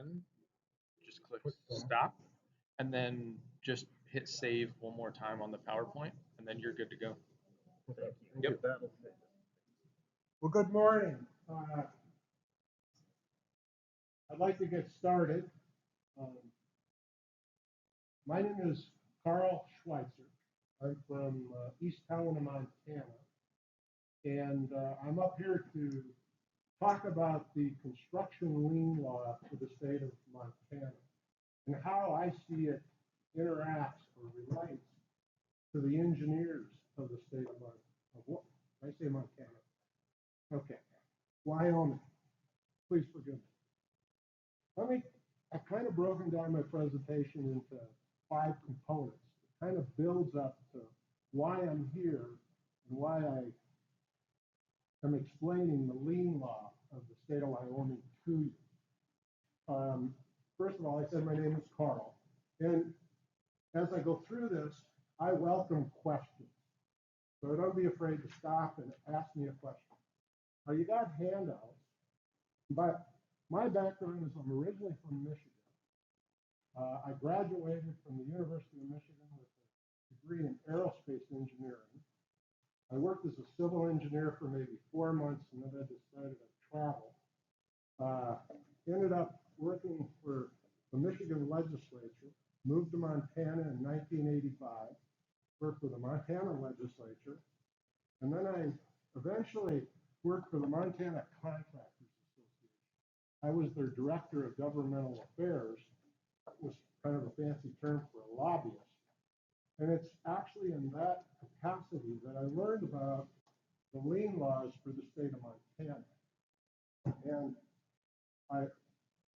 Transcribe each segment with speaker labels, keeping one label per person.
Speaker 1: done, just click stop, and then just hit save one more time on the PowerPoint, and then you're good to go.
Speaker 2: Thank you.
Speaker 1: Yep.
Speaker 2: Well, good morning. I'd like to get started. My name is Carl Schweitzer. I'm from East Helena, Montana, and I'm up here to talk about the construction lien law for the state of Montana and how I see it interacts or relates to the engineers of the state of Montana. I say Montana. Okay, Wyoming. Please forgive me. I've kind of broken down my presentation into 5 components. It kind of builds up to why I'm here and why I am explaining the lien law of the state of Wyoming to you. First of all, I said my name is Carl. And as I go through this, I welcome questions. So don't be afraid to stop and ask me a question. Now, you got handouts, but my background is I'm originally from Michigan. I graduated from the University of Michigan with a degree in aerospace engineering. I worked as a civil engineer for maybe 4 months, and then I decided to travel. Ended up working for the Michigan legislature, moved to Montana in 1985, worked for the Montana legislature, and then I eventually worked for the Montana Contractors Association. I was their director of governmental affairs. It was kind of a fancy term for a lobbyist. And it's actually in that capacity that I learned about the lien laws for the state of Montana. And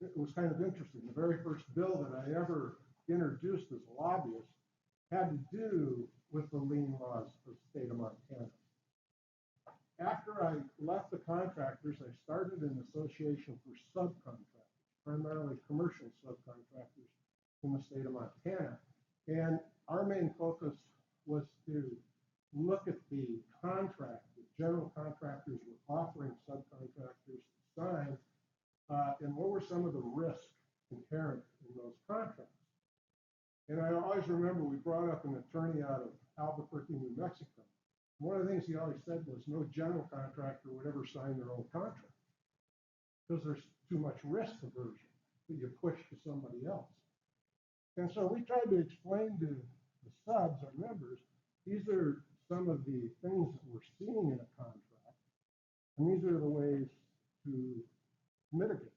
Speaker 2: it was kind of interesting. The very first bill that I ever introduced as a lobbyist had to do with the lien laws of the state of Montana. After I left the contractors, I started an association for subcontractors, primarily commercial subcontractors in the state of Montana. And our main focus was to look at the contract that general contractors were offering subcontractors to sign, and what were some of the risks inherent in those contracts. And I always remember we brought up an attorney out of Albuquerque, New Mexico. One of the things he always said was no general contractor would ever sign their own contract because there's too much risk aversion that you push to somebody else. And so we tried to explain to the subs, our members, these are some of the things that we're seeing in a contract, and these are the ways to mitigate.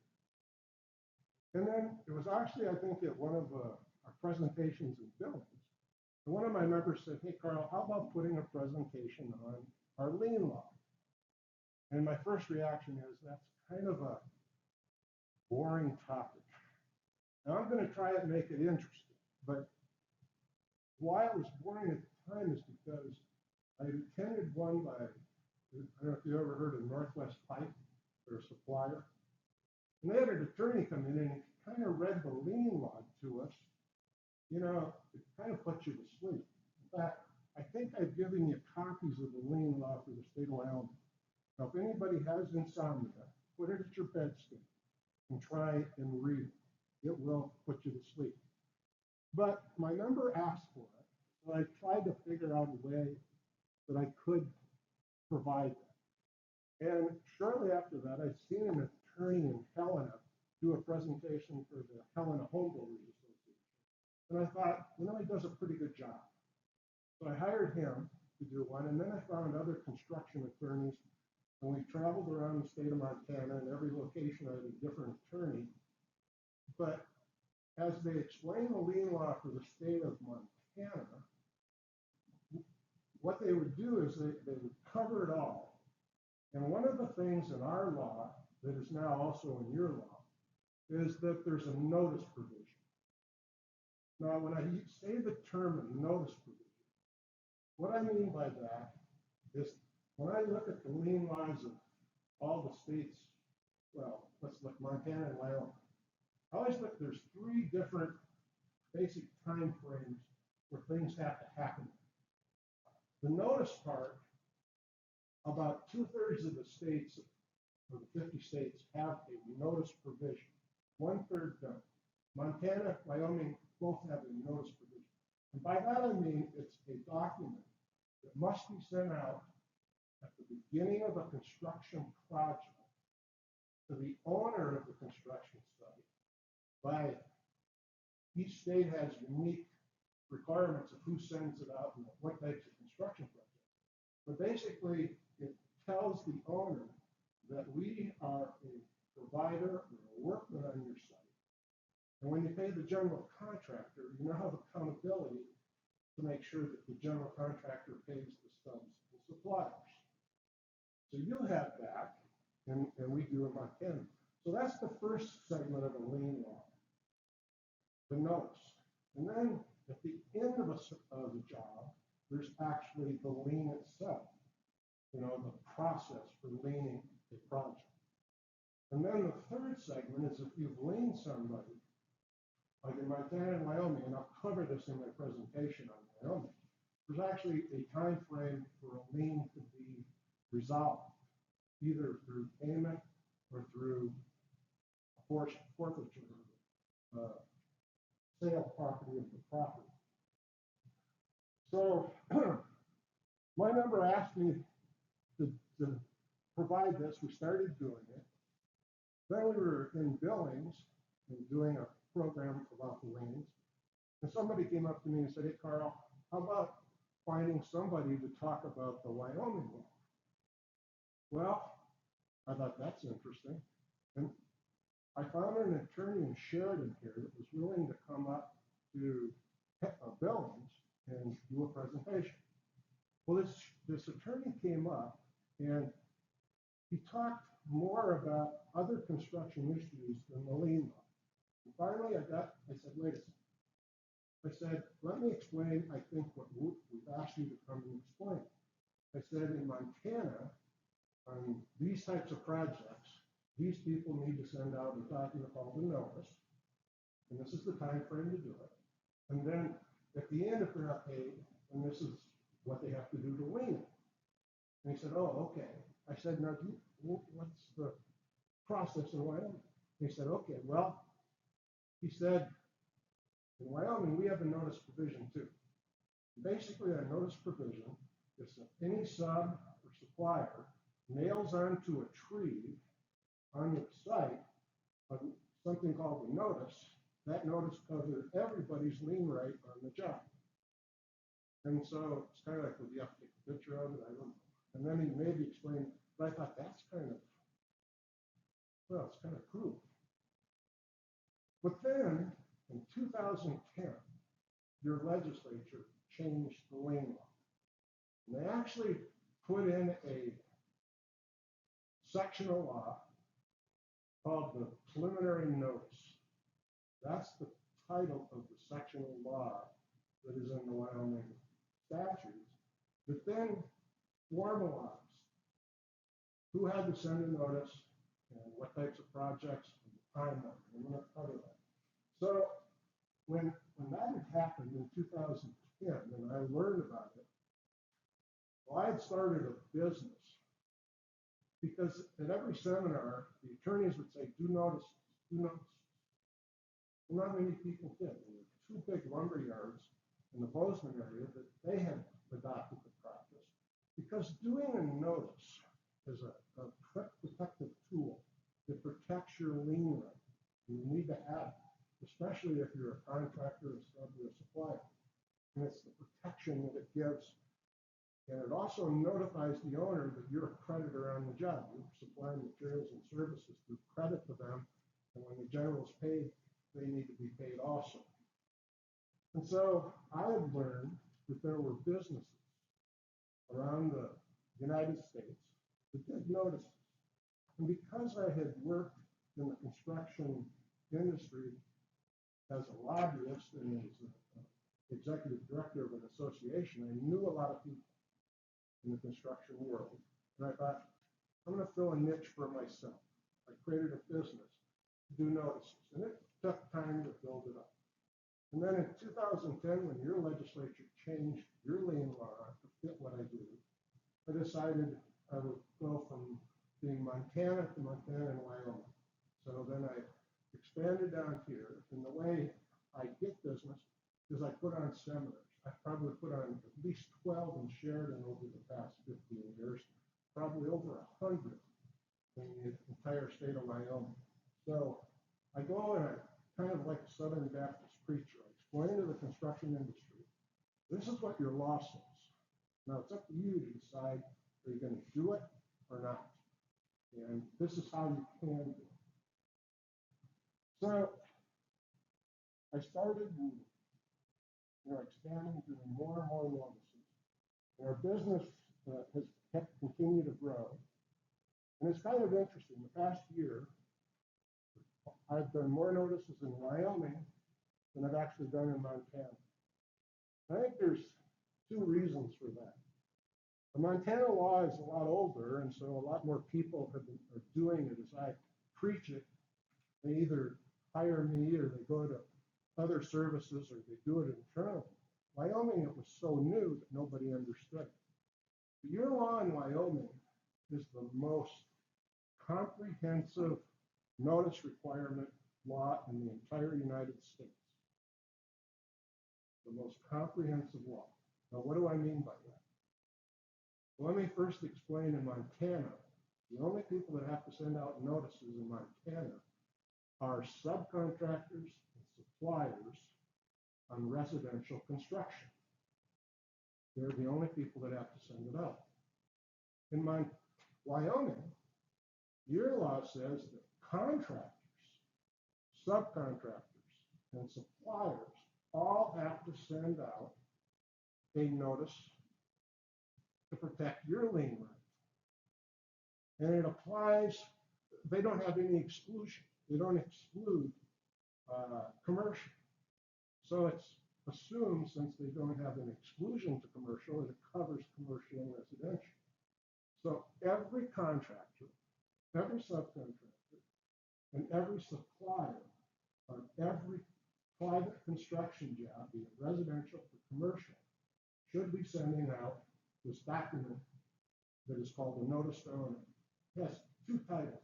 Speaker 2: And then it was actually, I think, at one of our presentations in Billings, and one of my members said, hey, Carl, how about putting a presentation on our lien law? And my first reaction is that's kind of a boring topic. Now I'm going to try and make it interesting, but why it was boring at the time is because I attended one by, I don't know if you ever heard of Northwest Pipe, their supplier. And they had an attorney come in and kind of read the lien law to us. You know, it kind of puts you to sleep. In fact, I think I've given you copies of the lien law for the state of Wyoming. Now, if anybody has insomnia, put it at your bedstand and try and read it. It will put you to sleep. But my member asked for it, so I tried to figure out a way that I could provide that. And shortly after that, I'd seen an attorney in Helena do a presentation for the Helena Homebuilders Association. And I thought, you know, he does a pretty good job. So I hired him to do one, and then I found other construction attorneys, and we traveled around the state of Montana, and every location had a different attorney. But as they explained the lien law for the state of Montana, what they would do is they would cover it all. And one of the things in our law that is now also in your law is that there's a notice provision. Now, when I say the term notice provision, what I mean by that is when I look at the lien laws of all the states, well, let's look Montana and Wyoming. I always look, there's 3 different basic time frames where things have to happen. The notice part, about 2/3 of the states, or the 50 states, have a notice provision. 1/3 done. Montana, Wyoming both have a notice provision. And by that I mean it's a document that must be sent out at the beginning of a construction project to the owner of the construction site. By each state has unique requirements of who sends it out and what types of construction projects. But basically, it tells the owner that we are a provider or a workman on your site. And when you pay the general contractor, you now have accountability to make sure that the general contractor pays the subs and suppliers. So you have that, and we do in Montana. So that's the first segment of a lien law, the notice. And then at the end of the job, there's actually the lien itself, the process for liening a project. And then the third segment is if you've liened somebody, like in Montana and Wyoming, and I'll cover this in my presentation on Wyoming, there's actually a time frame for a lien to be resolved, either through payment or through forfeiture, sale property of the property. So my member asked me to provide this. We started doing it. Then we were in Billings and doing a program about the liens. And somebody came up to me and said, "Hey, Carl, how about finding somebody to talk about the Wyoming law?" Well, I thought that's interesting. And I found an attorney in Sheridan here that was willing to come up to Billings and do a presentation. Well, this attorney came up and he talked more about other construction issues than the lien law. And finally, I said, wait a second. I said, let me explain, I think, what we've asked you to come and explain. I said, in Montana, on these types of projects, these people need to send out a document called a notice, and this is the time frame to do it. And then at the end, if they're not paid, then this is what they have to do to lien it. And he said, oh, okay. I said, now, what's the process in Wyoming? He said, okay, well, he said, in Wyoming, we have a notice provision too. Basically, a notice provision is that any sub or supplier nails onto a tree on the site something called a notice. That notice covers everybody's lien right on the job. And so it's kind of like, well, you have to take a picture of it? I don't know. And then he maybe explained, but I thought that's kind of, well, it's kind of cruel. But then in 2010, your legislature changed the lien law. And they actually put in a sectional law called the preliminary notice. That's the title of the sectional law that is in the Wyoming statutes, that then formalized who had to send a notice and what types of projects and the timeline. I'm going to cover that. So when that had happened in 2010, and I learned about it, well, I had started a business because at every seminar, the attorneys would say, do notices, do notices. Well, not many people did. There were two big lumber yards in the Bozeman area that they had adopted the practice because doing a notice is a protective tool that protects your lien right. And you need to have it, especially if you're a contractor, a sub, or a supplier. And it's the protection that it gives. And it also notifies the owner that you're a creditor on the job. You're supplying materials and services through credit to them. And when the general is paid, they need to be paid also. And so I had learned that there were businesses around the United States that did notices. And because I had worked in the construction industry as a lobbyist and as an executive director of an association, I knew a lot of people in the construction world. And I thought, I'm going to fill a niche for myself. I created a business to do notices. And it took time to build it up. And then in 2010, when your legislature changed your lien law to fit what I do, I decided I would go from being Montana to Montana and Wyoming. So then I expanded around here, and the way I get business is I put on seminars. I've probably put on at least 12 in Sheridan over the past 15 years, probably over 100 in the entire state of Wyoming. So I go and I kind of like a Southern Baptist preacher. I explain to the construction industry, this is what your law says. Now it's up to you to decide, are you going to do it or not? And this is how you can do it. So I started expanding, doing more and more notices. And our business has kept continue to grow. And it's kind of interesting. The past year, I've done more notices in Wyoming than I've actually done in Montana. I think there's two reasons for that. The Montana law is a lot older, and so a lot more people are doing it as I preach it. They either hire me or they go to other services or they do it internally. Wyoming, it was so new that nobody understood it. Your law in Wyoming is the most comprehensive notice requirement law in the entire United States. The most comprehensive law. Now, what do I mean by that? Well, let me first explain in Montana, the only people that have to send out notices in Montana are subcontractors and suppliers on residential construction. They're the only people that have to send it out. In Wyoming, your law says that contractors, subcontractors, and suppliers all have to send out a notice to protect your lien right. And it applies, they don't have any exclusion. They don't exclude commercial. So it's assumed, since they don't have an exclusion to commercial, that it covers commercial and residential. So every contractor, every subcontractor, and every supplier on every private construction job, be it residential or commercial, should be sending out this document that is called a notice to owner. It has two titles.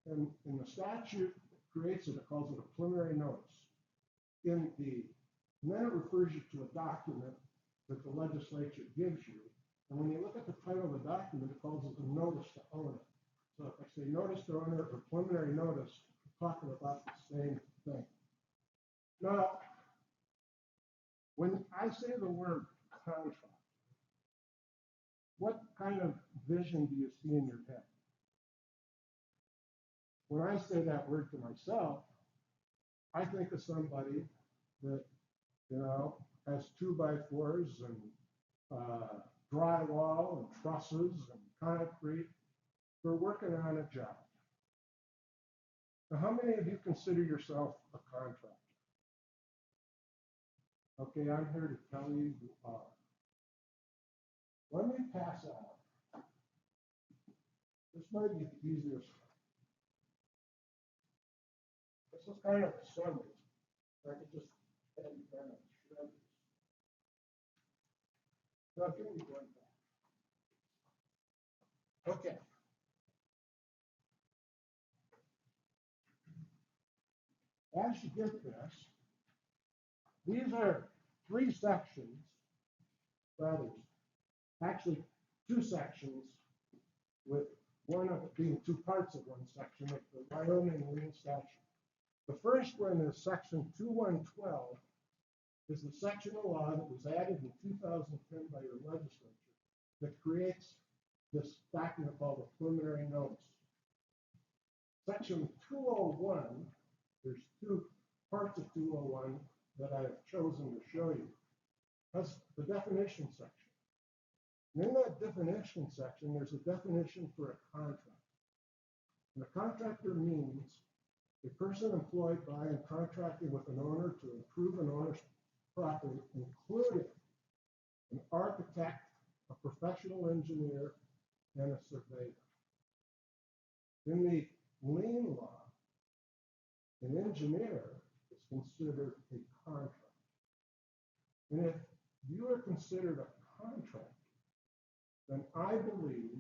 Speaker 2: And in the statute that creates it, it calls it a preliminary notice. And then it refers you to a document that the legislature gives you. And when you look at the title of the document, it calls it a notice to owner. So if I say notice to owner or preliminary notice, we're talking about the same thing. Now, when I say the word contract, what kind of vision do you see in your head? When I say that word to myself, I think of somebody that, has 2x4s and drywall and trusses and concrete. They're working on a job. Now, how many of you consider yourself a contractor? Okay, I'm here to tell you you are. Let me pass out. This might be the easiest. This is kind of a summary. I could just kind of shred this. Now, give me one back. Okay. As you get this, these are 3 sections, rather, actually 2 sections, with one of it being 2 parts of one section of the Wyoming Lien Statutes. The first one is section 2112, is the section of law that was added in 2010 by your legislature that creates this document called a preliminary notice. Section 201, there's 2 parts of 201 that I have chosen to show you. That's the definition section. And in that definition section, there's a definition for a contract. And a contractor means a person employed by and contracting with an owner to improve an owner's property, including an architect, a professional engineer, and a surveyor. In the lien law, an engineer is considered a contractor. And if you are considered a contractor, then I believe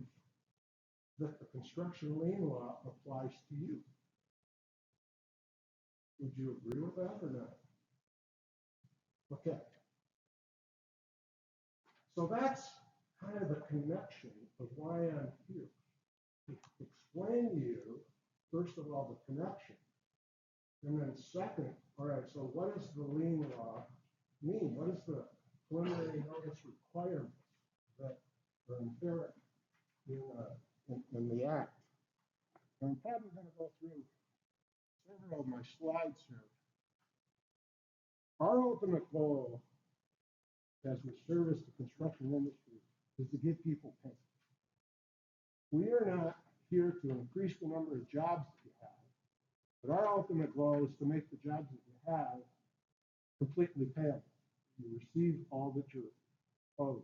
Speaker 2: that the construction lien law applies to you. Would you agree with that or not? Okay. So that's kind of the connection of why I'm here. To explain to you, first of all, the connection. And then second, all right, so what does the lien law mean? What is the preliminary notice requirements that are inherent in the act? I'm probably going to go through several of my slides here. Our ultimate goal as we service the construction industry is to get people paid. We are not here to increase the number of jobs that you have, but our ultimate goal is to make the jobs that you have completely payable. You receive all that you're owed.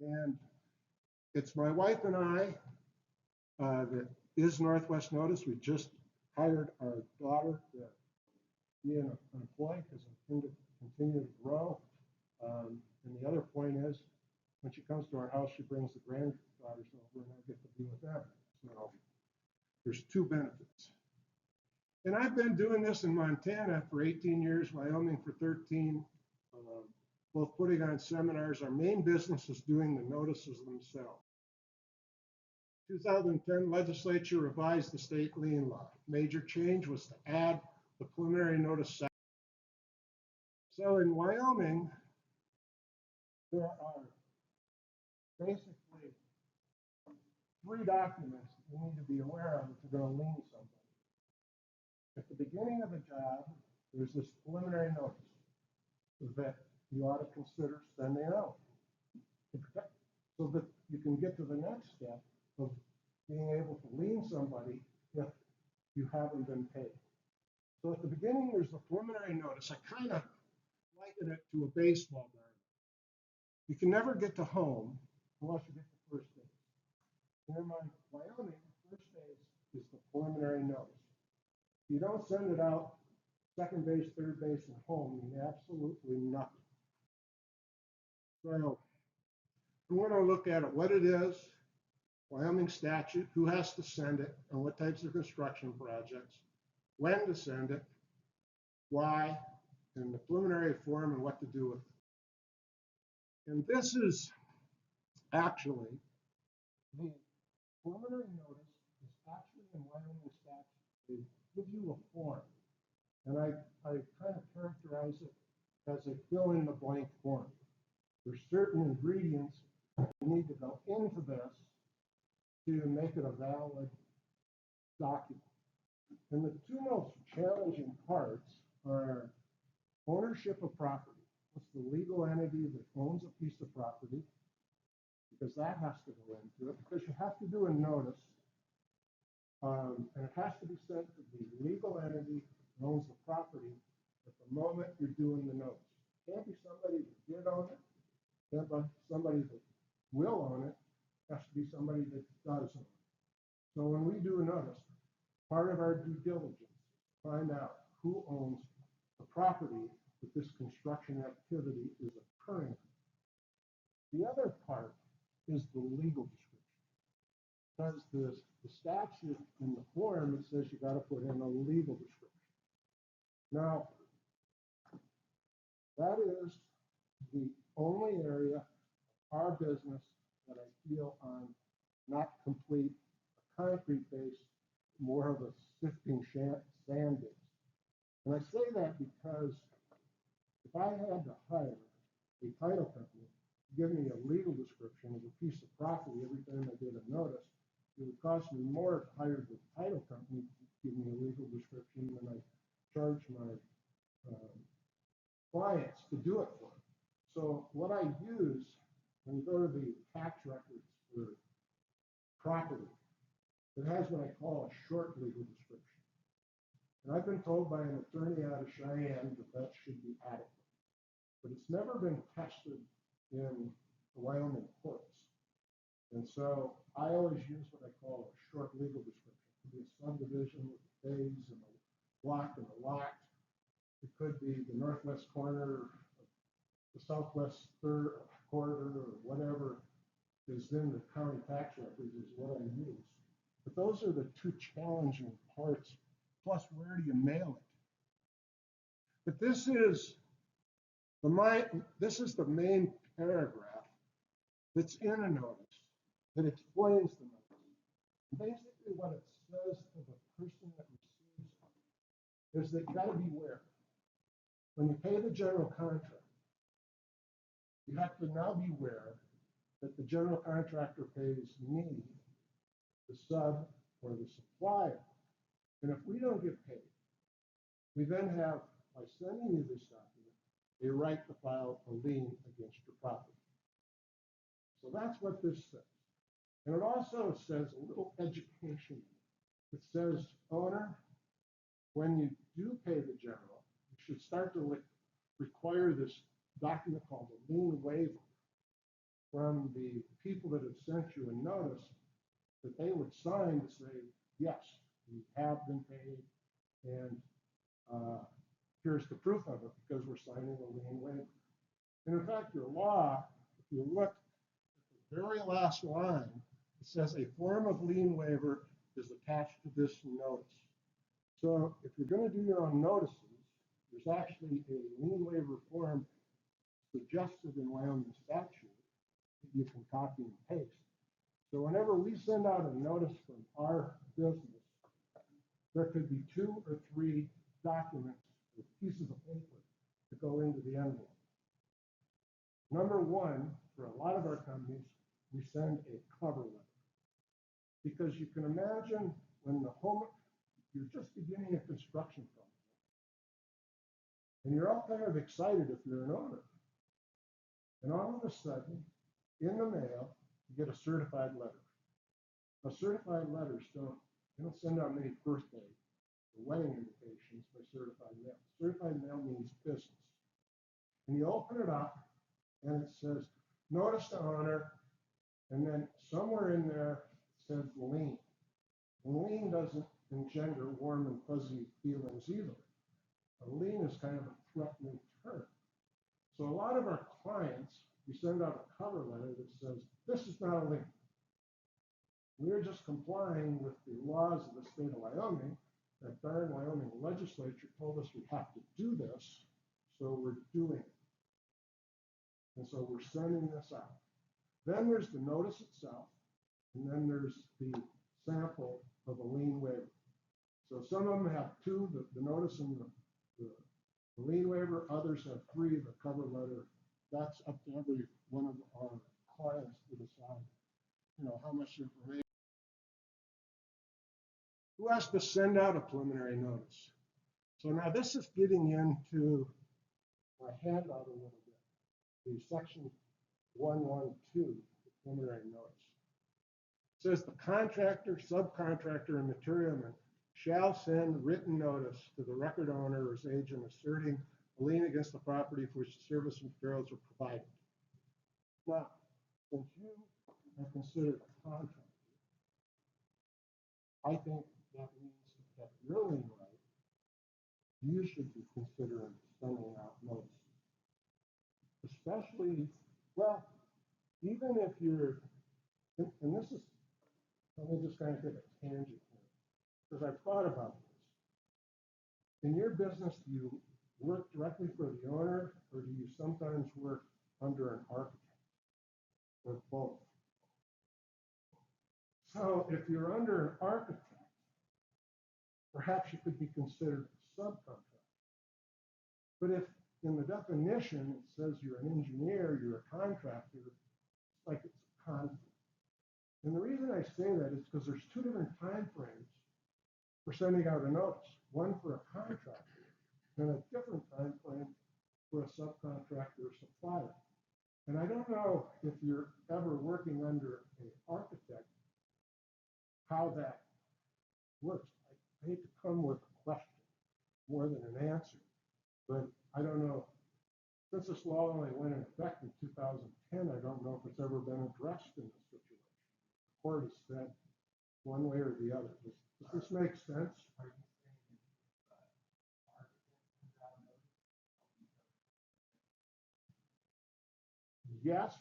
Speaker 2: And it's my wife and I that is Northwest Notice. We just hired our daughter to be an employee because I'm going to continue to grow. And the other point is, when she comes to our house, she brings the granddaughters over and I get to be with them. So there's two benefits. And I've been doing this in Montana for 18 years, Wyoming for 13, both putting on seminars. Our main business is doing the notices themselves. 2010 legislature revised the state lien law. Major change was to add the preliminary notice section. So in Wyoming, there are basically 3 documents that you need to be aware of if you're going to lien somebody. At the beginning of the job, there's this preliminary notice that you ought to consider sending out so that you can get to the next step of being able to lien somebody if you haven't been paid. So at the beginning, there's the preliminary notice. I kind of liken it to a baseball diamond. You can never get to home unless you get to first base. And in Wyoming, first base is the preliminary notice. If you don't send it out, second base, third base, and home, you mean absolutely nothing. So we want to look at it, what it is, Wyoming statute, who has to send it, and what types of construction projects, when to send it, why, and the preliminary form, and what to do with it. And this is actually, the preliminary notice is actually in Wyoming statute. They give you a form, and I kind of characterize it as a fill-in-the-blank form. There's certain ingredients that need to go into this to make it a valid document. And the 2 most challenging parts are ownership of property. What's the legal entity that owns a piece of property? Because that has to go into it, because you have to do a notice, and it has to be sent to the legal entity that owns the property at the moment you're doing the notice. It can't be somebody that did own it, can't be somebody that will own it, it has to be somebody that does own it. So when we do a notice, part of our due diligence is to find out who owns the property that this construction activity is occurring. The other part is the legal description. Because the statute in the form, it says you got to put in a legal description. Now, that is the only area of our business that I feel on not complete a concrete base, more of a sifting sand base. And I say that because if I had to hire a title company to give me a legal description of a piece of property every time I did a notice, it would cost me more to hire the title company to give me a legal description than I charge my clients to do it for me. So what I use when you go to the tax records for property, it has what I call a short legal description. And I've been told by an attorney out of Cheyenne that that should be adequate. But it's never been tested in the Wyoming courts. And so I always use what I call a short legal description. It could be a subdivision with the phase and the block and the lot. It could be the northwest corner, the southwest third quarter, or whatever is in the county tax records is what I use. But those are the two challenging parts. Plus, where do you mail it? But this is the main paragraph that's in a notice that explains the notice. Basically, what it says to the person that receives it is that you got to beware. When you pay the general contractor, you have to now beware that the general contractor pays me, the sub, or the supplier. And if we don't get paid, we then have, by sending you this document, a right to file a lien against your property. So that's what this says. And it also says a little education. It says, owner, when you do pay the general, you should start to require this document called a lien waiver from the people that have sent you a notice that they would sign to say, yes, we have been paid, and here's the proof of it because we're signing a lien waiver. And in fact, your law, if you look at the very last line, it says a form of lien waiver is attached to this notice. So if you're going to do your own notices, there's actually a lien waiver form suggested in Wyoming statute that you can copy and paste. So whenever we send out a notice from our business, there could be 2 or 3 documents with pieces of paper to go into the envelope. Number one, for a lot of our companies, we send a cover letter. Because you can imagine when you're just beginning a construction project, and you're all kind of excited if you're an owner. And all of a sudden, in the mail, you get a certified letter. Now, certified letters they don't send out many birthday or wedding invitations by certified mail. Certified mail means business. And you open it up, and it says, notice to owner, and then somewhere in there it says lien. And lien doesn't engender warm and fuzzy feelings either. A lien is kind of a threatening term. So a lot of our clients, we send out a cover letter that says, this is not a lien. We're just complying with the laws of the state of Wyoming. That darn Wyoming legislature told us we have to do this, so we're doing it. And so we're sending this out. Then there's the notice itself, and then there's the sample of a lien waiver. So some of them have 2, the notice and the lien waiver. Others have 3, the cover letter. That's up to every one of our clients to decide, how much information. Who has to send out a preliminary notice? So now this is getting into my handout a little bit. The section 112, the preliminary notice. It says the contractor, subcontractor, and materialman shall send written notice to the record owner or his agent asserting a lien against the property for which the service and materials are provided. Now, since you are considered a contractor, I think that means that your lien right, you should be considering sending out notices. Especially, well, even if you're, and this is, let me just kind of take a tangent here, because I've thought about this. In your business, do you work directly for the owner, or do you sometimes work under an architect, or both? So if you're under an architect, perhaps you could be considered a subcontractor. But if in the definition it says you're an engineer, you're a contractor, it's like it's a conflict. And the reason I say that is because there's 2 different time frames for sending out a notice. One for a contractor and a different time frame for a subcontractor or supplier. And I don't know if you're ever working under an architect, how that works. I hate to come with a question more than an answer, but I don't know. Since this law only went in effect in 2010, I don't know if it's ever been addressed in this situation. The court has said one way or the other. Does this make sense? Yes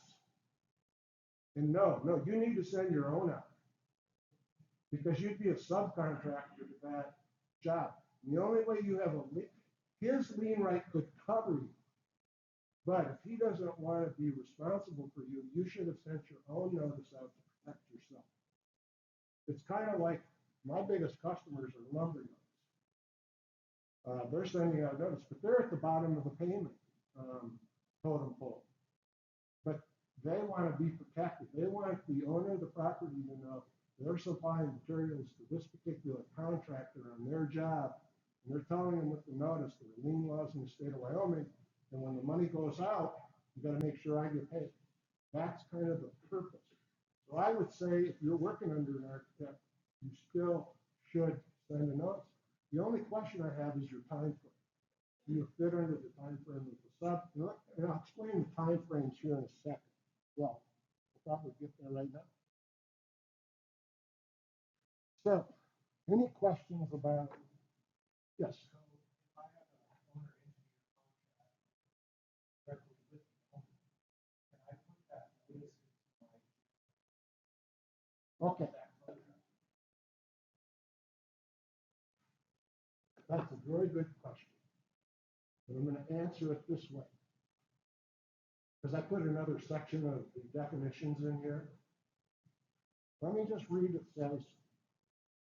Speaker 2: and no. No, you need to send your own out. because you'd be a subcontractor to that job. And the only way you have his lien right could cover you. But if he doesn't want to be responsible for you, you should have sent your own notice out to protect yourself. It's kind of like my biggest customers are lumber yards. They're sending out notice, but they're at the bottom of the payment totem pole. But they want to be protected. They want the owner of the property to know they're supplying materials to this particular contractor on their job, and they're telling them with the notice there are lien laws in the state of Wyoming, and when the money goes out, you got to make sure I get paid. That's kind of the purpose. So I would say if you're working under an architect, you still should send a notice. The only question I have is your time frame. Do you fit under the time frame of the sub? And I'll explain the time frames here in a second. Well, we'll probably get there right now. So, any questions about? Yes. Okay. That's a very good question. And I'm going to answer it this way. Because I put another section of the definitions in here. Let me just read it. Says,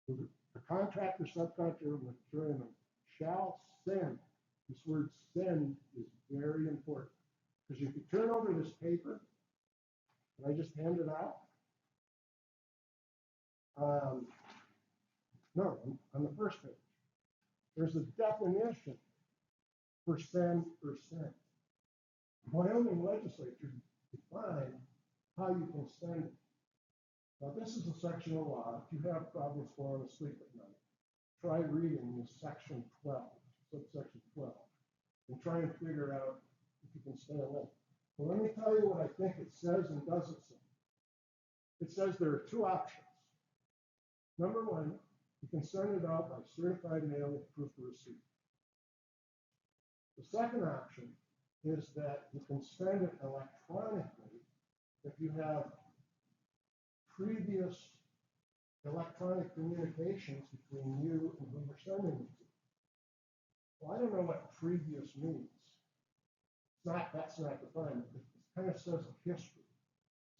Speaker 2: the contractor, subcontractor, material shall send. This word send is very important. Because if you turn over this paper, and I just hand it out, no, on the first page, there's a definition for send or send. Wyoming legislature defined how you can send it. Now, this is a section of law. If you have problems falling asleep at night, try reading this section 12, subsection 12, and try and figure out if you can stay awake. Well, let me tell you what I think it says and doesn't say. It says there are two options. Number one, you can send it out by certified mail with proof of receipt. The second option is that you can send it electronically if you have previous electronic communications between you and who you're sending it to. Well, I don't know what previous means. That's not defined. It kind of says history.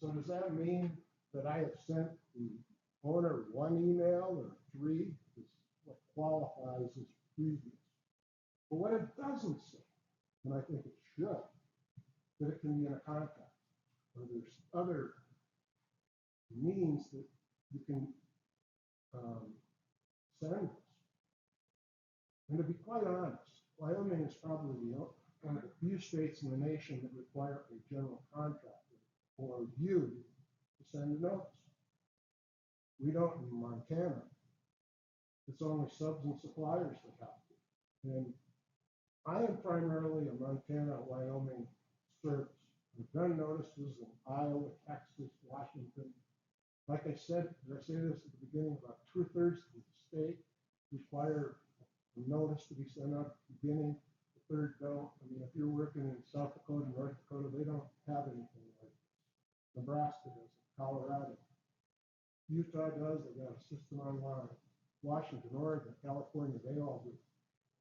Speaker 2: So does that mean that I have sent the owner one email or three? Is what qualifies as previous. But what it doesn't say, and I think it should, that it can be in a contract, or there's other means that you can send this. And to be quite honest, Wyoming is probably one of the few states in the nation that require a general contractor or you to send a notice. We don't in Montana. It's only subs and suppliers that have to. And I am primarily a Montana-Wyoming service. We've done notices in Iowa, Texas, Washington. Like I said, did I say this at the beginning? About 2/3 of the state require a notice to be sent out at the beginning. The third don't. I mean, if you're working in South Dakota, North Dakota, they don't have anything like this. Nebraska doesn't. Colorado. Utah does. They got a system online. Washington, Oregon, California, they all do.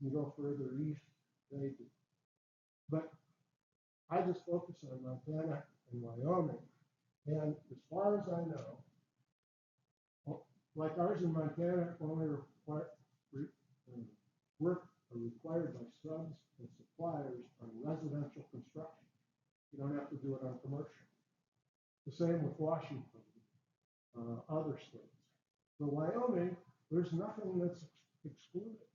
Speaker 2: You go further east, they do. But I just focus on Montana and Wyoming. And as far as I know, like ours in Montana, only work are required by subs and suppliers on residential construction. You don't have to do it on commercial. The same with Washington, other states. For Wyoming, there's nothing that's excluded.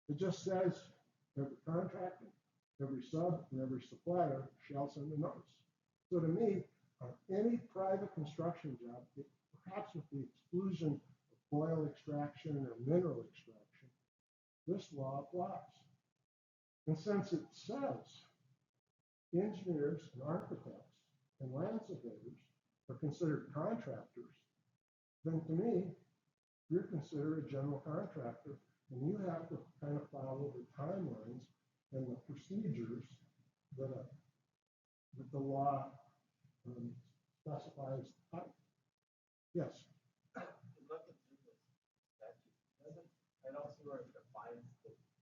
Speaker 2: It just says every contractor, every sub, and every supplier shall send a notice. So to me, on any private construction job, perhaps with the exclusion of oil extraction or mineral extraction, this law applies. And since it says engineers and architects and land surveyors are considered contractors, then to me, you're considered a general contractor, and you have to kind of follow the timelines and the procedures that the law specifies. Yes.
Speaker 3: of defines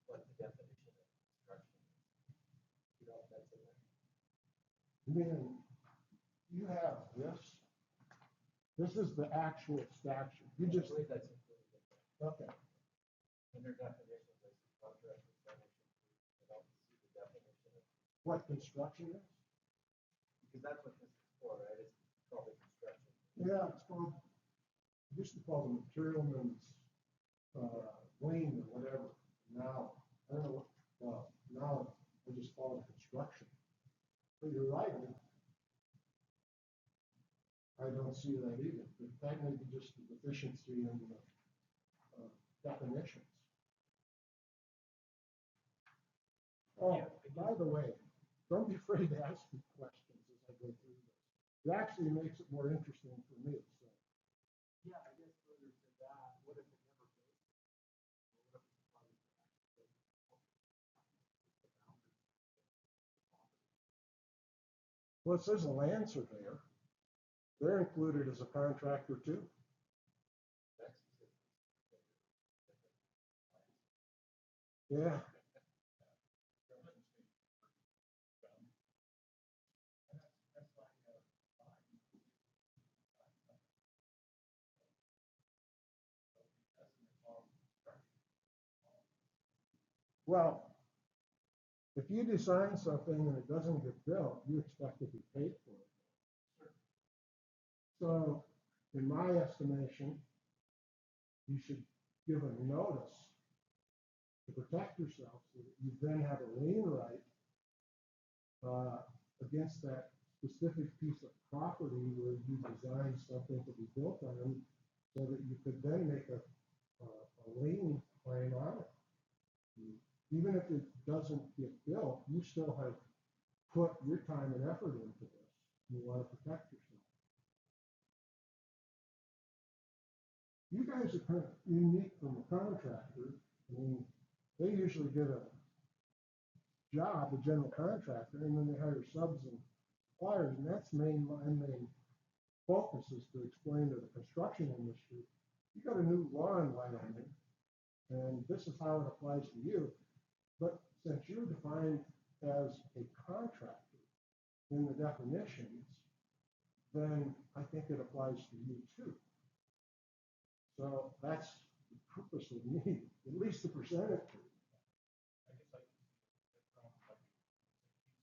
Speaker 3: what the definition of construction is. You know, if that's in there.
Speaker 2: Then you have this. This is the actual statute. You
Speaker 3: I
Speaker 2: just,
Speaker 3: believe that's included in there.
Speaker 2: okay.
Speaker 3: Under definitions, I see contract definition. I don't see the definition of,
Speaker 2: What construction is?
Speaker 3: because that's what this is for, right? It's called a construction.
Speaker 2: Yeah, it's called, I used to call it materialman's lien or whatever. Now, I don't know what, well, now I just call it construction. But you're right, I don't see that either. But that may be just a deficiency in the definitions. Oh, by the way, don't be afraid to ask me questions as I go through this. It actually makes it more interesting for me. So.
Speaker 3: Yeah, I guess further to that, what if it never goes? What if it's probably
Speaker 2: Well, it says a land surveyor. They're included as a contractor too. Yeah. Well, if you design something and it doesn't get built, you expect to be paid for it. So, in my estimation, you should give a notice to protect yourself so that you then have a lien right against that specific piece of property where you designed something to be built on, so that you could then make a lien claim on it. Even if it doesn't get built, you still have put your time and effort into this. You want to protect yourself. You guys are kind of unique from a contractor. I mean, they usually get a job, a general contractor, and then they hire subs and suppliers, and that's my main focus is to explain to the construction industry, you got a new law in Wyoming, and this is how it applies to you. But since you're defined as a contractor in the definitions, then I think it applies to you too. So that's the purpose of me, at least to present it to you.
Speaker 3: I guess I can see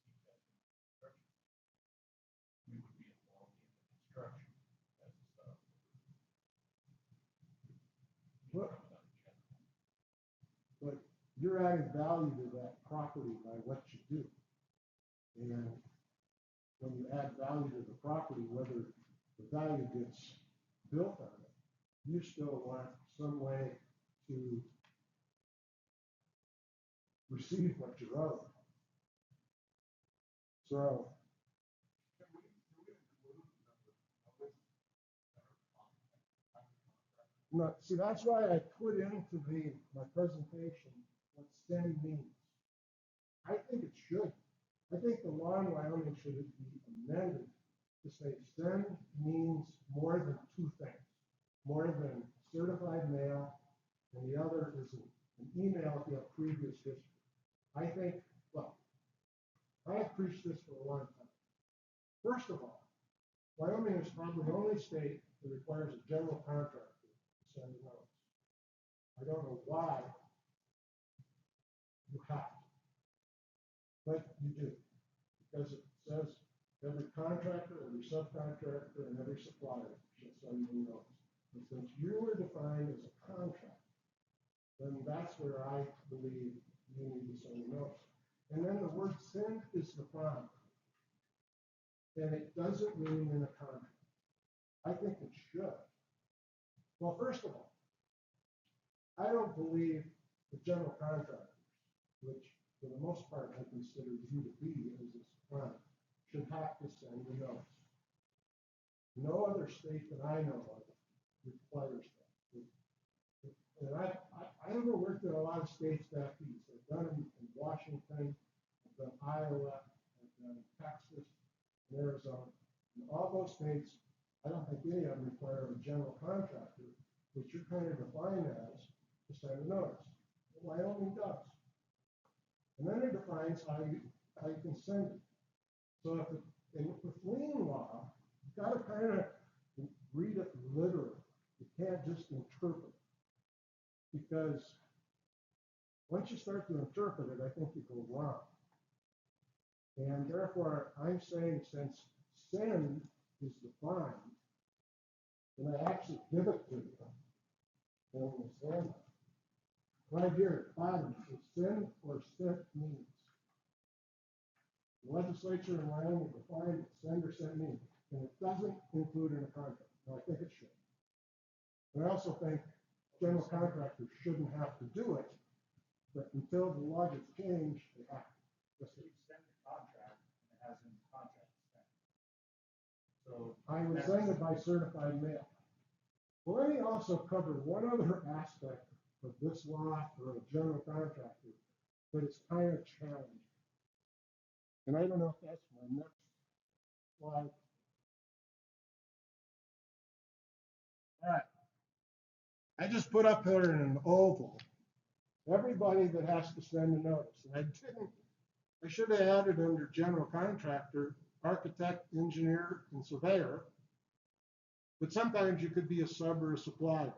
Speaker 3: the problem like we would be involved in the construction as a sub.
Speaker 2: But you're adding value to that property by what you do. And when you add value to the property, whether the value gets built on it, you still want some way to receive what you owe. So, no, see, that's why I put into my presentation what STEM means. I think it should. I think the law in Wyoming should be amended to say STEM means more than two things. More than certified mail, and the other is an email if you have previous history. I think, well, I have preached this for a long time. First of all, Wyoming is probably the only state that requires a general contractor to send a notice. I don't know why you have to, but you do, because it says every contractor, every subcontractor, and every supplier should send you a notice. And since you were defined as a contractor, then that's where I believe you need to send a notice. And then the word send is the problem. And it doesn't mean in a contract. I think it should. Well, first of all, I don't believe the general contractors, which for the most part I consider you to be as a supplier, should have to send a notice. No other state that I know of requires that. And I haven't worked in a lot of states back east. I've done them in Washington, I've done Iowa, I've done Texas, and Arizona. In all those states, I don't think any of them require a general contractor, which you're kind of defined as, to send a notice. And then it defines how you can send it. So with lien law, you've got to kind of read it literally. You can't just interpret it. Because once you start to interpret it, I think you go wrong. And therefore, I'm saying since sin is defined, and I actually give it to you, and understand that. Right here at the bottom, it says sin or sent means. The legislature in Wyoming defined what send or sent means, and it doesn't include in a contract. Now, I think it should. And I also think general contractors shouldn't have to do it, but until the law gets changed, they have to.
Speaker 3: So you send the contract, and it has in the contract sent. So
Speaker 2: I was sent it by certified mail. Well, let me also cover one other aspect of this law for a general contractor, but it's kind of challenging. And I don't know if that's my next slide. All right. I just put up here in an oval everybody that has to send a notice. And I should have added under general contractor, architect, engineer, and surveyor. But sometimes you could be a sub or a supplier.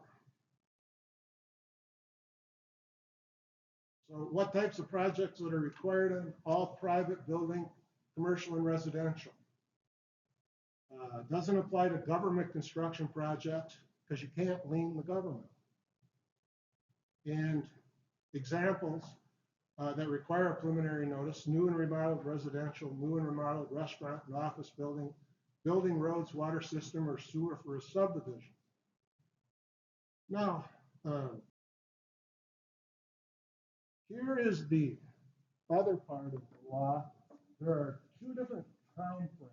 Speaker 2: So what types of projects that are required in all private building, commercial and residential? Doesn't apply to government construction projects because you can't lien the government. And examples that require a preliminary notice: new and remodeled residential, new and remodeled restaurant and office building, building roads, water system, or sewer for a subdivision. Now, here is the other part of the law. There are two different time frames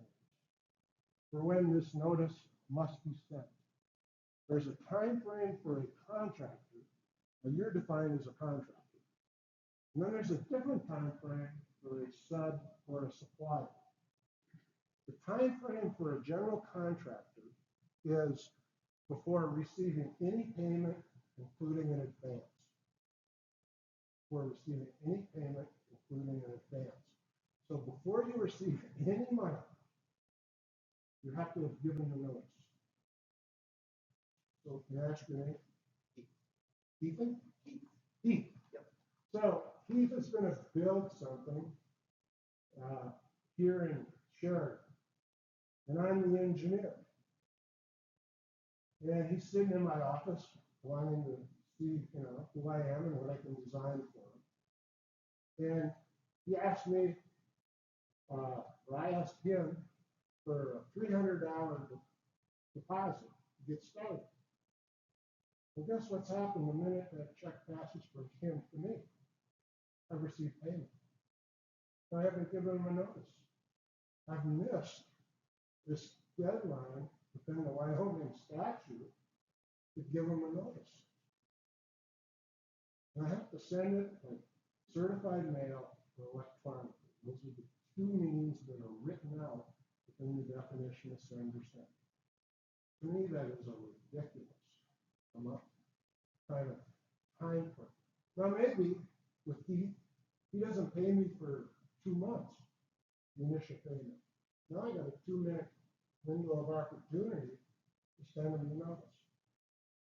Speaker 2: for when this notice must be sent. There's a time frame for a contractor, and you're defined as a contractor. And then there's a different time frame for a sub or a supplier. The time frame for a general contractor is before receiving any payment, including an advance. Before receiving any payment, including an advance. So before you receive any money, you have to have given the notice. So can I ask your name? Ethan? Heath. Yep. So Heath is going to build something here in Sheridan, and I'm the engineer. And he's sitting in my office wanting to see, who I am and what I can design for him. And he asked me, or I asked him for a $300 deposit to get started. Well, guess what's happened the minute that check passes from him to me? I've received payment. I haven't given him a notice. I've missed this deadline within the Wyoming statute to give him a notice. And I have to send it by certified mail or electronically. Those are the two means that are written out within the definition of send or send. To me, that is a ridiculous kind of time frame. Now, maybe with he doesn't pay me for 2 months, the initial payment. Now I got a 2-minute window of opportunity to send him the notice.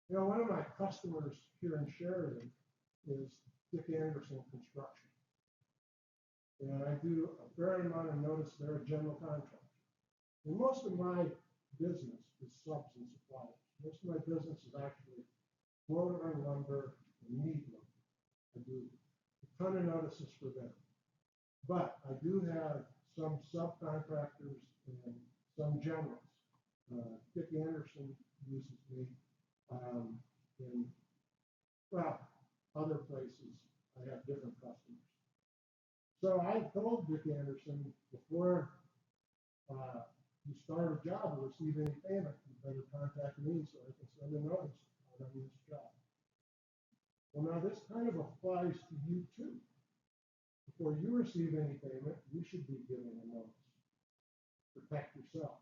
Speaker 2: One of my customers here in Sheridan is Dick Anderson Construction. And I do a fair amount of notice. They're a general contractor. And most of my business is subs and suppliers. Most of my business is actually floor and lumber and meat lumber. I do a ton of notices for them. But I do have some subcontractors and some generals. Dick Anderson uses me in, other places. I have different customers. So I told Dick Anderson before you start a job or receive any payment, you better contact me so I can send a notice out on this job. Well, now this kind of applies to you too. Before you receive any payment, you should be giving a notice. Protect yourself.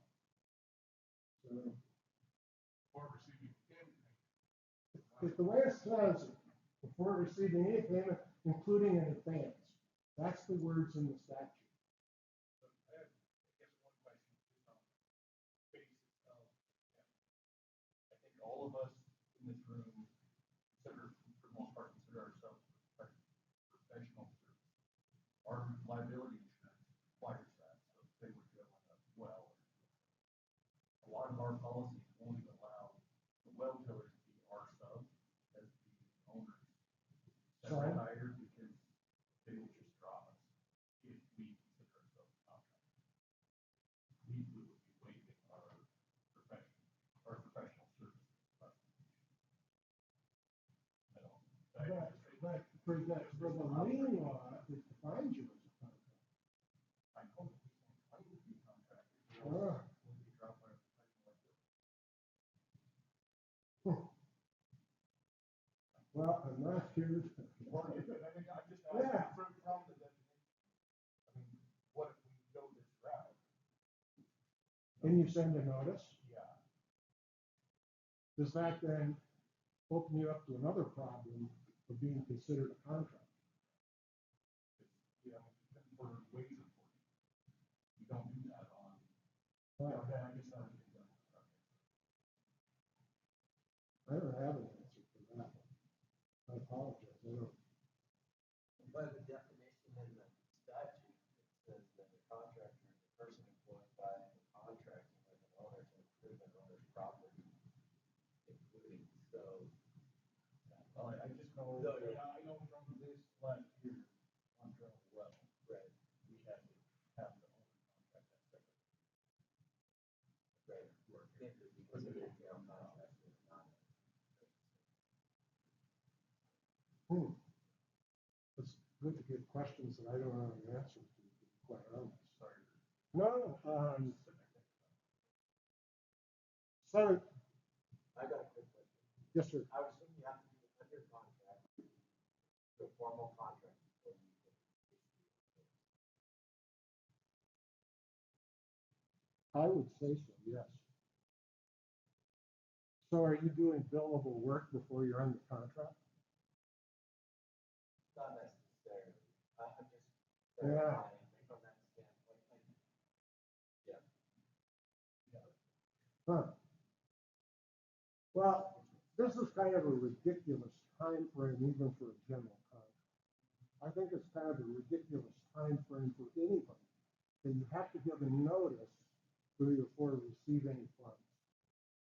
Speaker 2: So,
Speaker 3: before receiving payment.
Speaker 2: If the way it says, before receiving any payment, including an advance, words in the statute.
Speaker 3: I have, I guess, one question, just on the basis of, I think all of us in this room consider, for the most part, consider ourselves professional service. Our liability insurance requires that, so if they were to go in a well, a lot of our policies won't even allow the well driller to be our sub as the owner's separate hire, because they would just drop us if we consider ourselves a contractor. We would be waiving our professional service. I don't.
Speaker 2: But for the lien law, it defines you as a contractor.
Speaker 3: I know that I would be contracted.
Speaker 2: Ah.
Speaker 3: Would be dropped by a professional like this.
Speaker 2: Well, I'm not here.
Speaker 3: Well, I think I'm just
Speaker 2: Yeah.
Speaker 3: asking from the definition. I mean, what if we go this route?
Speaker 2: And you send a notice,
Speaker 3: Yeah.
Speaker 2: does that then open you up to another problem of being considered a contractor?
Speaker 3: Yeah, we're waiting for you. You don't do that on.
Speaker 2: Right.
Speaker 3: Okay, I guess that would be done.
Speaker 2: I don't have an answer for that. I apologize. I don't.
Speaker 4: By the definition in the statute, it says that a contractor is a person employed by a contractor with an owner to improve an owner's property, including so.
Speaker 3: Well, I just know,
Speaker 4: No, yeah.
Speaker 3: I know from this last year, on drilling a well,
Speaker 4: Right,
Speaker 3: we had to have the owner contract that separate.
Speaker 4: right. Can't just be considered a general contractor, it's not.
Speaker 2: It's good to get questions that I don't know the answer to be quite honest.
Speaker 3: Sorry.
Speaker 2: No, so,
Speaker 4: I got a quick question.
Speaker 2: yes, sir.
Speaker 4: I would assume you have to be under contract, to a formal contract before you can issue.
Speaker 2: I would say so, yes. So are you doing billable work before you're under contract?
Speaker 4: Not necessarily. I'm just
Speaker 2: Yeah.
Speaker 4: clarifying from that standpoint. Yeah.
Speaker 2: Huh. Well, this is kind of a ridiculous time frame even for a general contract. I think it's kind of a ridiculous time frame for anybody. And you have to give a notice before receiving funds.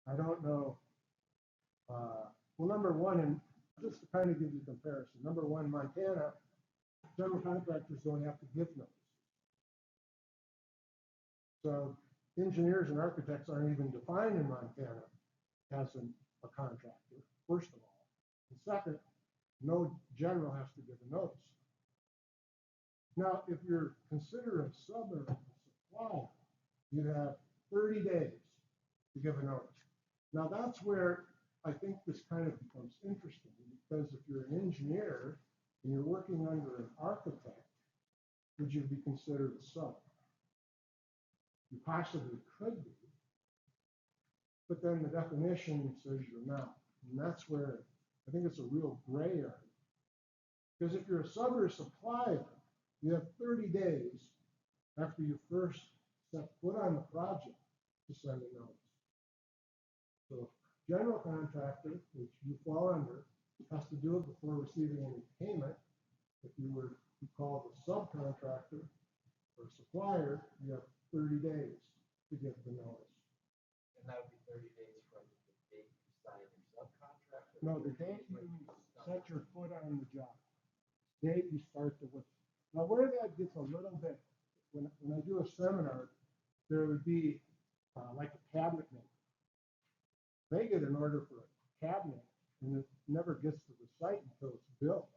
Speaker 2: I don't know. Well, number one, and just to kind of give you comparison, number one, Montana, general contractors don't have to give notice. So engineers and architects aren't even defined in Montana as a contractor, first of all. And second, no general has to give a notice. Now, if you're considered a sub or a supplier, you have 30 days to give a notice. Now, that's where I think this kind of becomes interesting, because if you're an engineer and you're working under an architect, would you be considered a sub? You possibly could be, but then the definition says you're not. And that's where I think it's a real gray area. Because if you're a sub or a supplier, you have 30 days after you first set foot on the project to send a notice. So general contractor, which you fall under, has to do it before receiving any payment. If you were called a subcontractor or a supplier, you have 30 days to give the notice.
Speaker 4: And that would be 30 days from the date you sign your subcontract?
Speaker 2: No, the date you set your foot on the job, date you start the work. Now, where that gets a little bit, when I do a seminar, there would be like a cabinet maker. They get an order for a cabinet, and it never gets to the site until it's built.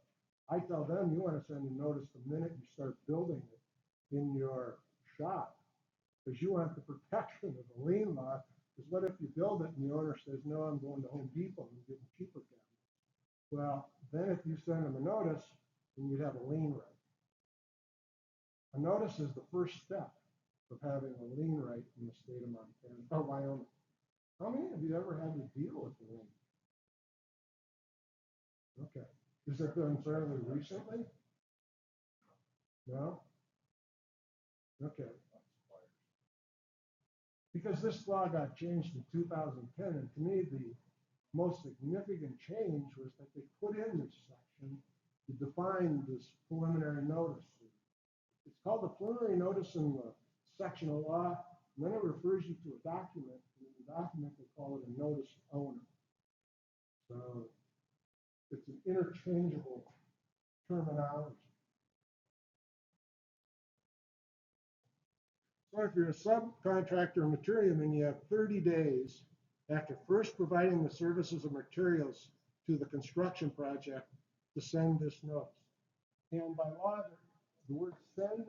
Speaker 2: I tell them, you want to send a notice the minute you start building it in your shop, because you want the protection of the lien law. Because what if you build it and the owner says, no, I'm going to Home Depot and getting cheaper cabinets? Well, then if you send them a notice, then you'd have a lien right. A notice is the first step of having a lien right in the state of Montana or Wyoming. How many of you ever had to deal with the lien? Okay. Is it done fairly recently? No? Okay. Because this law got changed in 2010, and to me, the most significant change was that they put in this section to define this preliminary notice. It's called the preliminary notice in the section of law, and then it refers you to a document, and in the document they call it a notice owner. So it's an interchangeable terminology. So if you're a subcontractor or materialman, you have 30 days after first providing the services or materials to the construction project to send this notice. And by law, the word send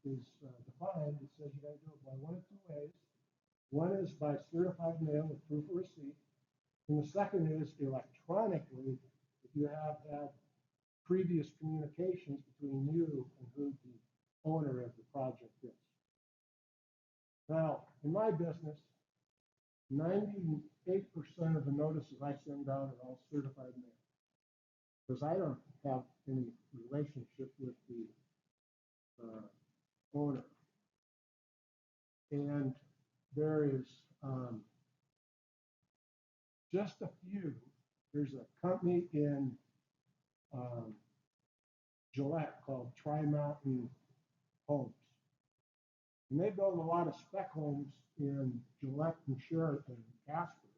Speaker 2: is defined. It says you got to do it by one of two ways. One is by certified mail with proof of receipt. And the second is electronically if you have had previous communications between you and who the owner of the project is. Now, in my business, 98% of the notices I send out are all certified mail because I don't have any relationship with the owner. And there is just a few. There's a company in Gillette called Tri-Mountain Homes. And they build a lot of spec homes in Gillette and Sheraton and Casper.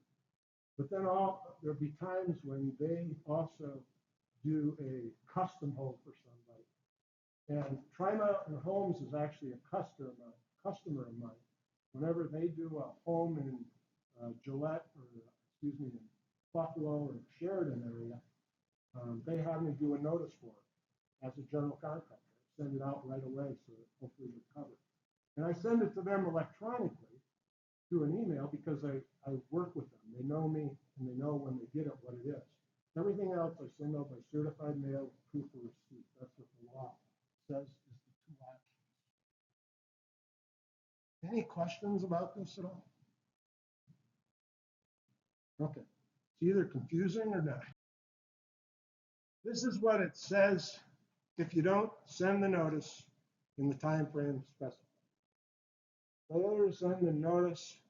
Speaker 2: But then there'll be times when they also do a custom home for somebody. And Tri-Mountain Homes is actually a customer of mine. Whenever they do a home in Gillette or, in Buffalo or Sheridan area, they have me do a notice for it as a general contractor. Send it out right away so that hopefully they're covered. And I send it to them electronically through an email because I work with them. They know me and they know when they get it what it is. Everything else I send out by certified mail with proof of receipt. That's what the law says is the two options. Any questions about this at all? Okay. It's either confusing or not. This is what it says if you don't send the notice in the time frame specified. Failure to send the notice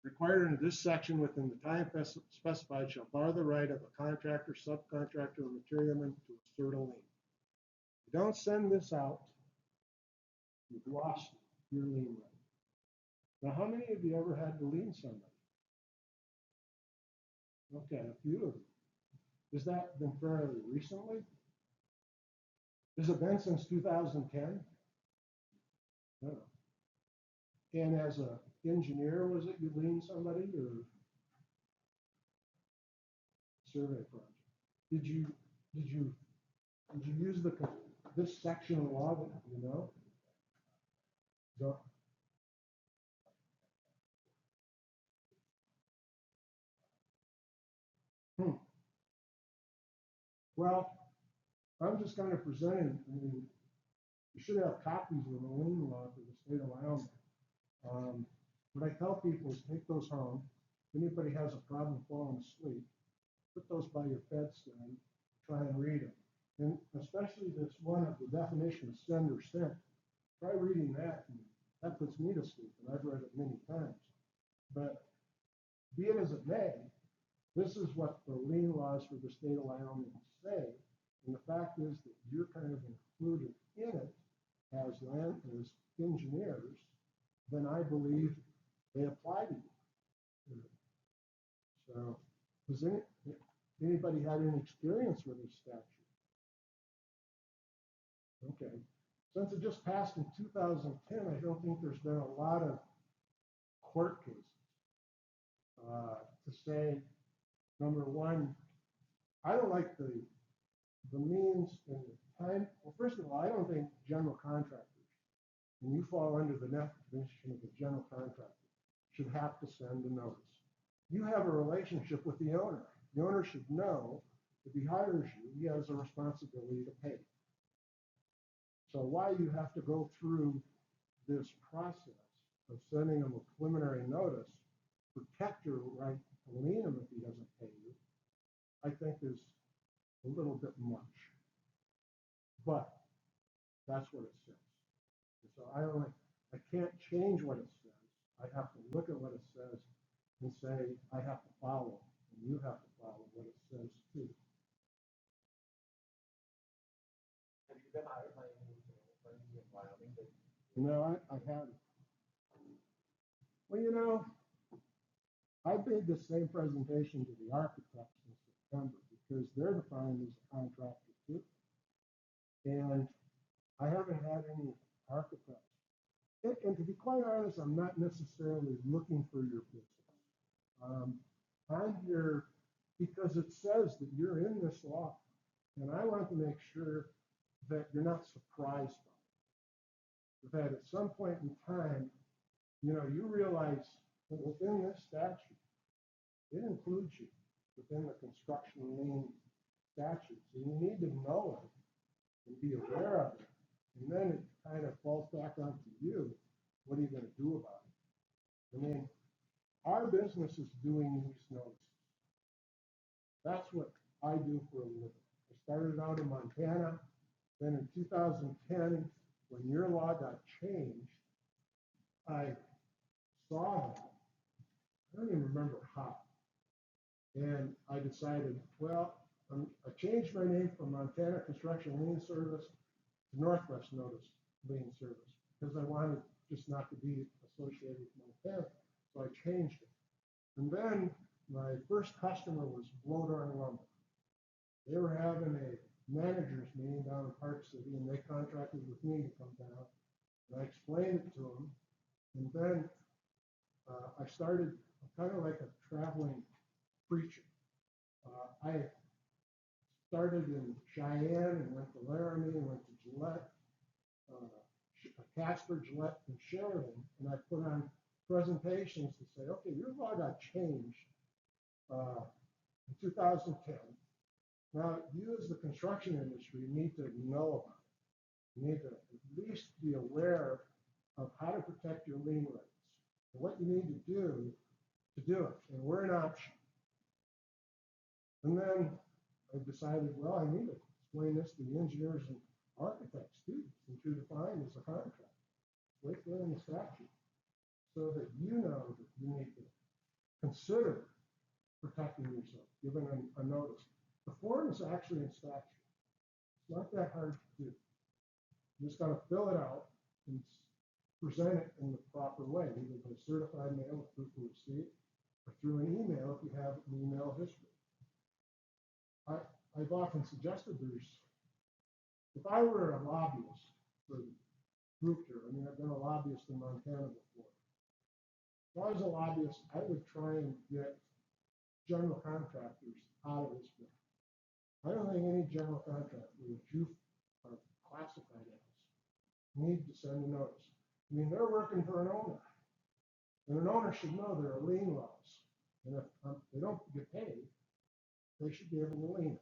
Speaker 2: required under this section within the time specified shall bar the right of a contractor, subcontractor, or materialman to assert a lien. If you don't send this out, you've lost your lien right. Now, how many of you ever had to lien somebody? Okay, a few of you. Has that been fairly recently? Has it been since 2010? No. And as an engineer, was it you liened somebody or survey project? Did you use this section of law that you know? So, Well, I'm just kind of presenting. I mean, you should have copies of the lien law for the state of Wyoming. What I tell people is take those home. If anybody has a problem falling asleep, put those by your bedstand, try and read them. And especially this one of the definition of send or sent. Try reading that, and that puts me to sleep, and I've read it many times. But be it as it may, this is what the lien laws for the state of Wyoming say. And the fact is that you're kind of included in it as engineers, then I believe they apply to you. So, does anybody had any experience with this statute? Okay. Since it just passed in 2010, I don't think there's been a lot of court cases to say, number one, I don't like the means and the time. Well, first of all, I don't think general contractors, when you fall under the definition of a general contractor, should have to send a notice. You have a relationship with the owner. The owner should know if he hires you, he has a responsibility to pay. So why you have to go through this process of sending him a preliminary notice, protect your right to lien him if he doesn't pay you, I think is a little bit much. But that's what it says. So I can't change what it says. I have to look at what it says and say, I have to follow, and you have to follow what it says too.
Speaker 4: Have you been hired by any attorney in Wyoming?
Speaker 2: No, I haven't. Well, I made the same presentation to the architects in September because they're defined as a contractor too. And I haven't had any architects. And to be quite honest, I'm not necessarily looking for your business. I'm here because it says that you're in this law. And I want to make sure that you're not surprised by it. That at some point in time, you realize that within this statute, it includes you within the construction lien statutes. And you need to know it and be aware of it. And then it kind of falls back onto you. What are you going to do about it? I mean, our business is doing these notices. That's what I do for a living. I started out in Montana. Then in 2010, when your law got changed, I saw that. I don't even remember how. And I decided, well, I changed my name from Montana Construction Lien Service to Northwest Notice Lien Service because I wanted just not to be associated with Montana. So I changed it. And then my first customer was Blowdown Lumber. They were having a managers meeting down in Park City, and they contracted with me to come down. And I explained it to them. And then I started kind of like a traveling preacher. I started in Cheyenne and went to Laramie and went to Gillette, Casper, Gillette, and Sheridan. And I put on presentations to say, okay, your law got changed in 2010. Now, you as the construction industry need to know about it. You need to at least be aware of how to protect your lien rights and what you need to do it. And we're an option. And then I decided, well, I need to explain this to the engineers and architects too, since you're defined as a contract. Right there in the statute. So that you know that you need to consider protecting yourself, giving a notice. The form is actually in statute. It's not that hard to do. You just got to fill it out and present it in the proper way, either by certified mail with proof of receipt or through an email if you have an email history. I've often suggested if I were a lobbyist for the group here, I mean, I've been a lobbyist in Montana before. If I was a lobbyist, I would try and get general contractors out of this bill. I don't think any general contractor that you are classified as need to send a notice. I mean, they're working for an owner, and an owner should know there are lien laws. And if they don't get paid, they should be able to lien it.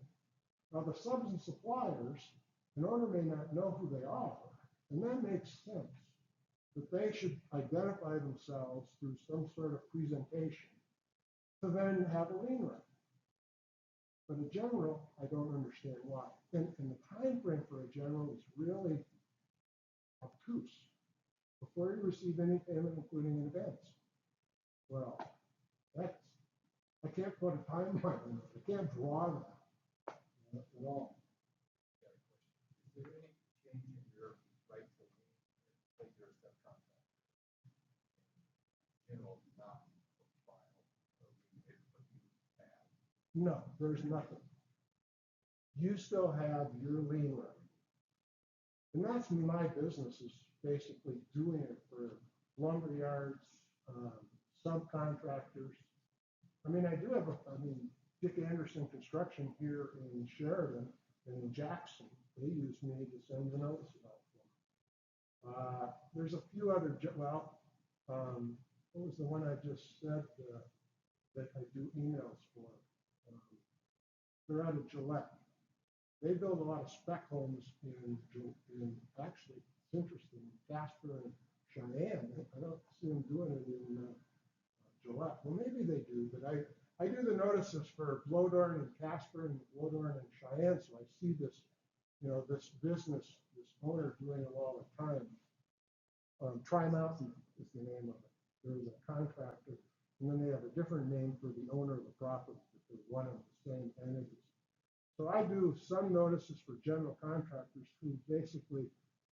Speaker 2: Now, the subs and suppliers, an owner may not know who they are, and that makes sense. But they should identify themselves through some sort of presentation to then have a lien right. But a general, I don't understand why. And the time frame for a general is really obtuse. Before you receive any payment, including in advance. Well, I can't put a timeline on it. I can't draw that at all.
Speaker 3: Is there any change in your right to lien, like you're a subcontractor? General not file a lien if what you have.
Speaker 2: No, there's nothing. You still have your lien right. And that's my business, is basically doing it for lumber yards, subcontractors. I mean, Dick Anderson Construction here in Sheridan and in Jackson, they use me to send the notice out for them. There's a few other, what was the one I just said that I do emails for? They're out of Gillette. They build a lot of spec homes in actually, it's interesting, Casper and Cheyenne. I don't see them doing it in Gillette. Well, maybe they do, but I do the notices for Blowdown and Casper and Blowdown and Cheyenne, so I see this, this business, this owner doing it all the time. Tri-Mountain is the name of it. There's a contractor, and then they have a different name for the owner of the property, but they're one of the same entities. So I do some notices for general contractors who basically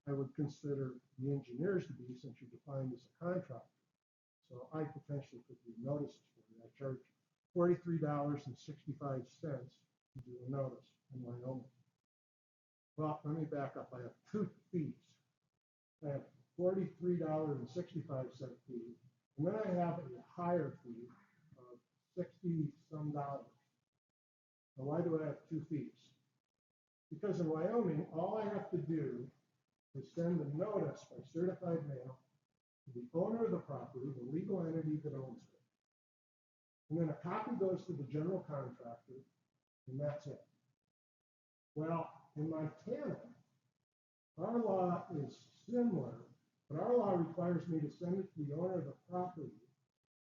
Speaker 2: I would consider the engineers to be, since you're defined as a contractor. So I potentially could do notices for you. I charge $43.65 to do a notice in Wyoming. Well, let me back up. I have two fees. I have $43.65 fee, and then I have a higher fee of $60 some dollars. Now, why do I have two fees? Because in Wyoming, all I have to do is send a notice by certified mail to the owner of the property, the legal entity that owns it. And then a copy goes to the general contractor, and that's it. Well, in Montana, our law is similar, but our law requires me to send it to the owner of the property,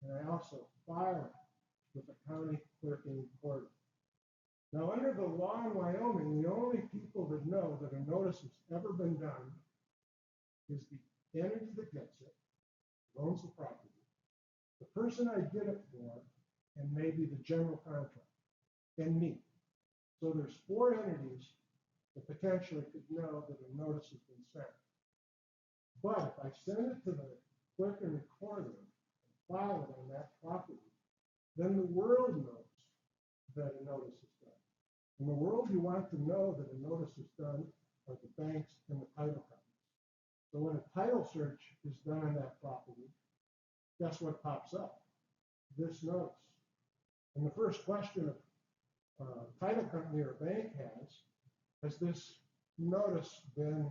Speaker 2: and I also file it with the county clerk and recorder. Now, under the law in Wyoming, the only people that know that a notice has ever been done is the entity that gets it, owns the property, the person I did it for, and maybe the general contractor, and me. So there's four entities that potentially could know that a notice has been sent. But if I send it to the clerk and recorder and file it on that property, then the world knows that a notice is done. In the world, you want to know that a notice is done are the banks and the title companies. So when a title search is done on that property, guess what pops up? This notice. And the first question a title company or bank has this notice been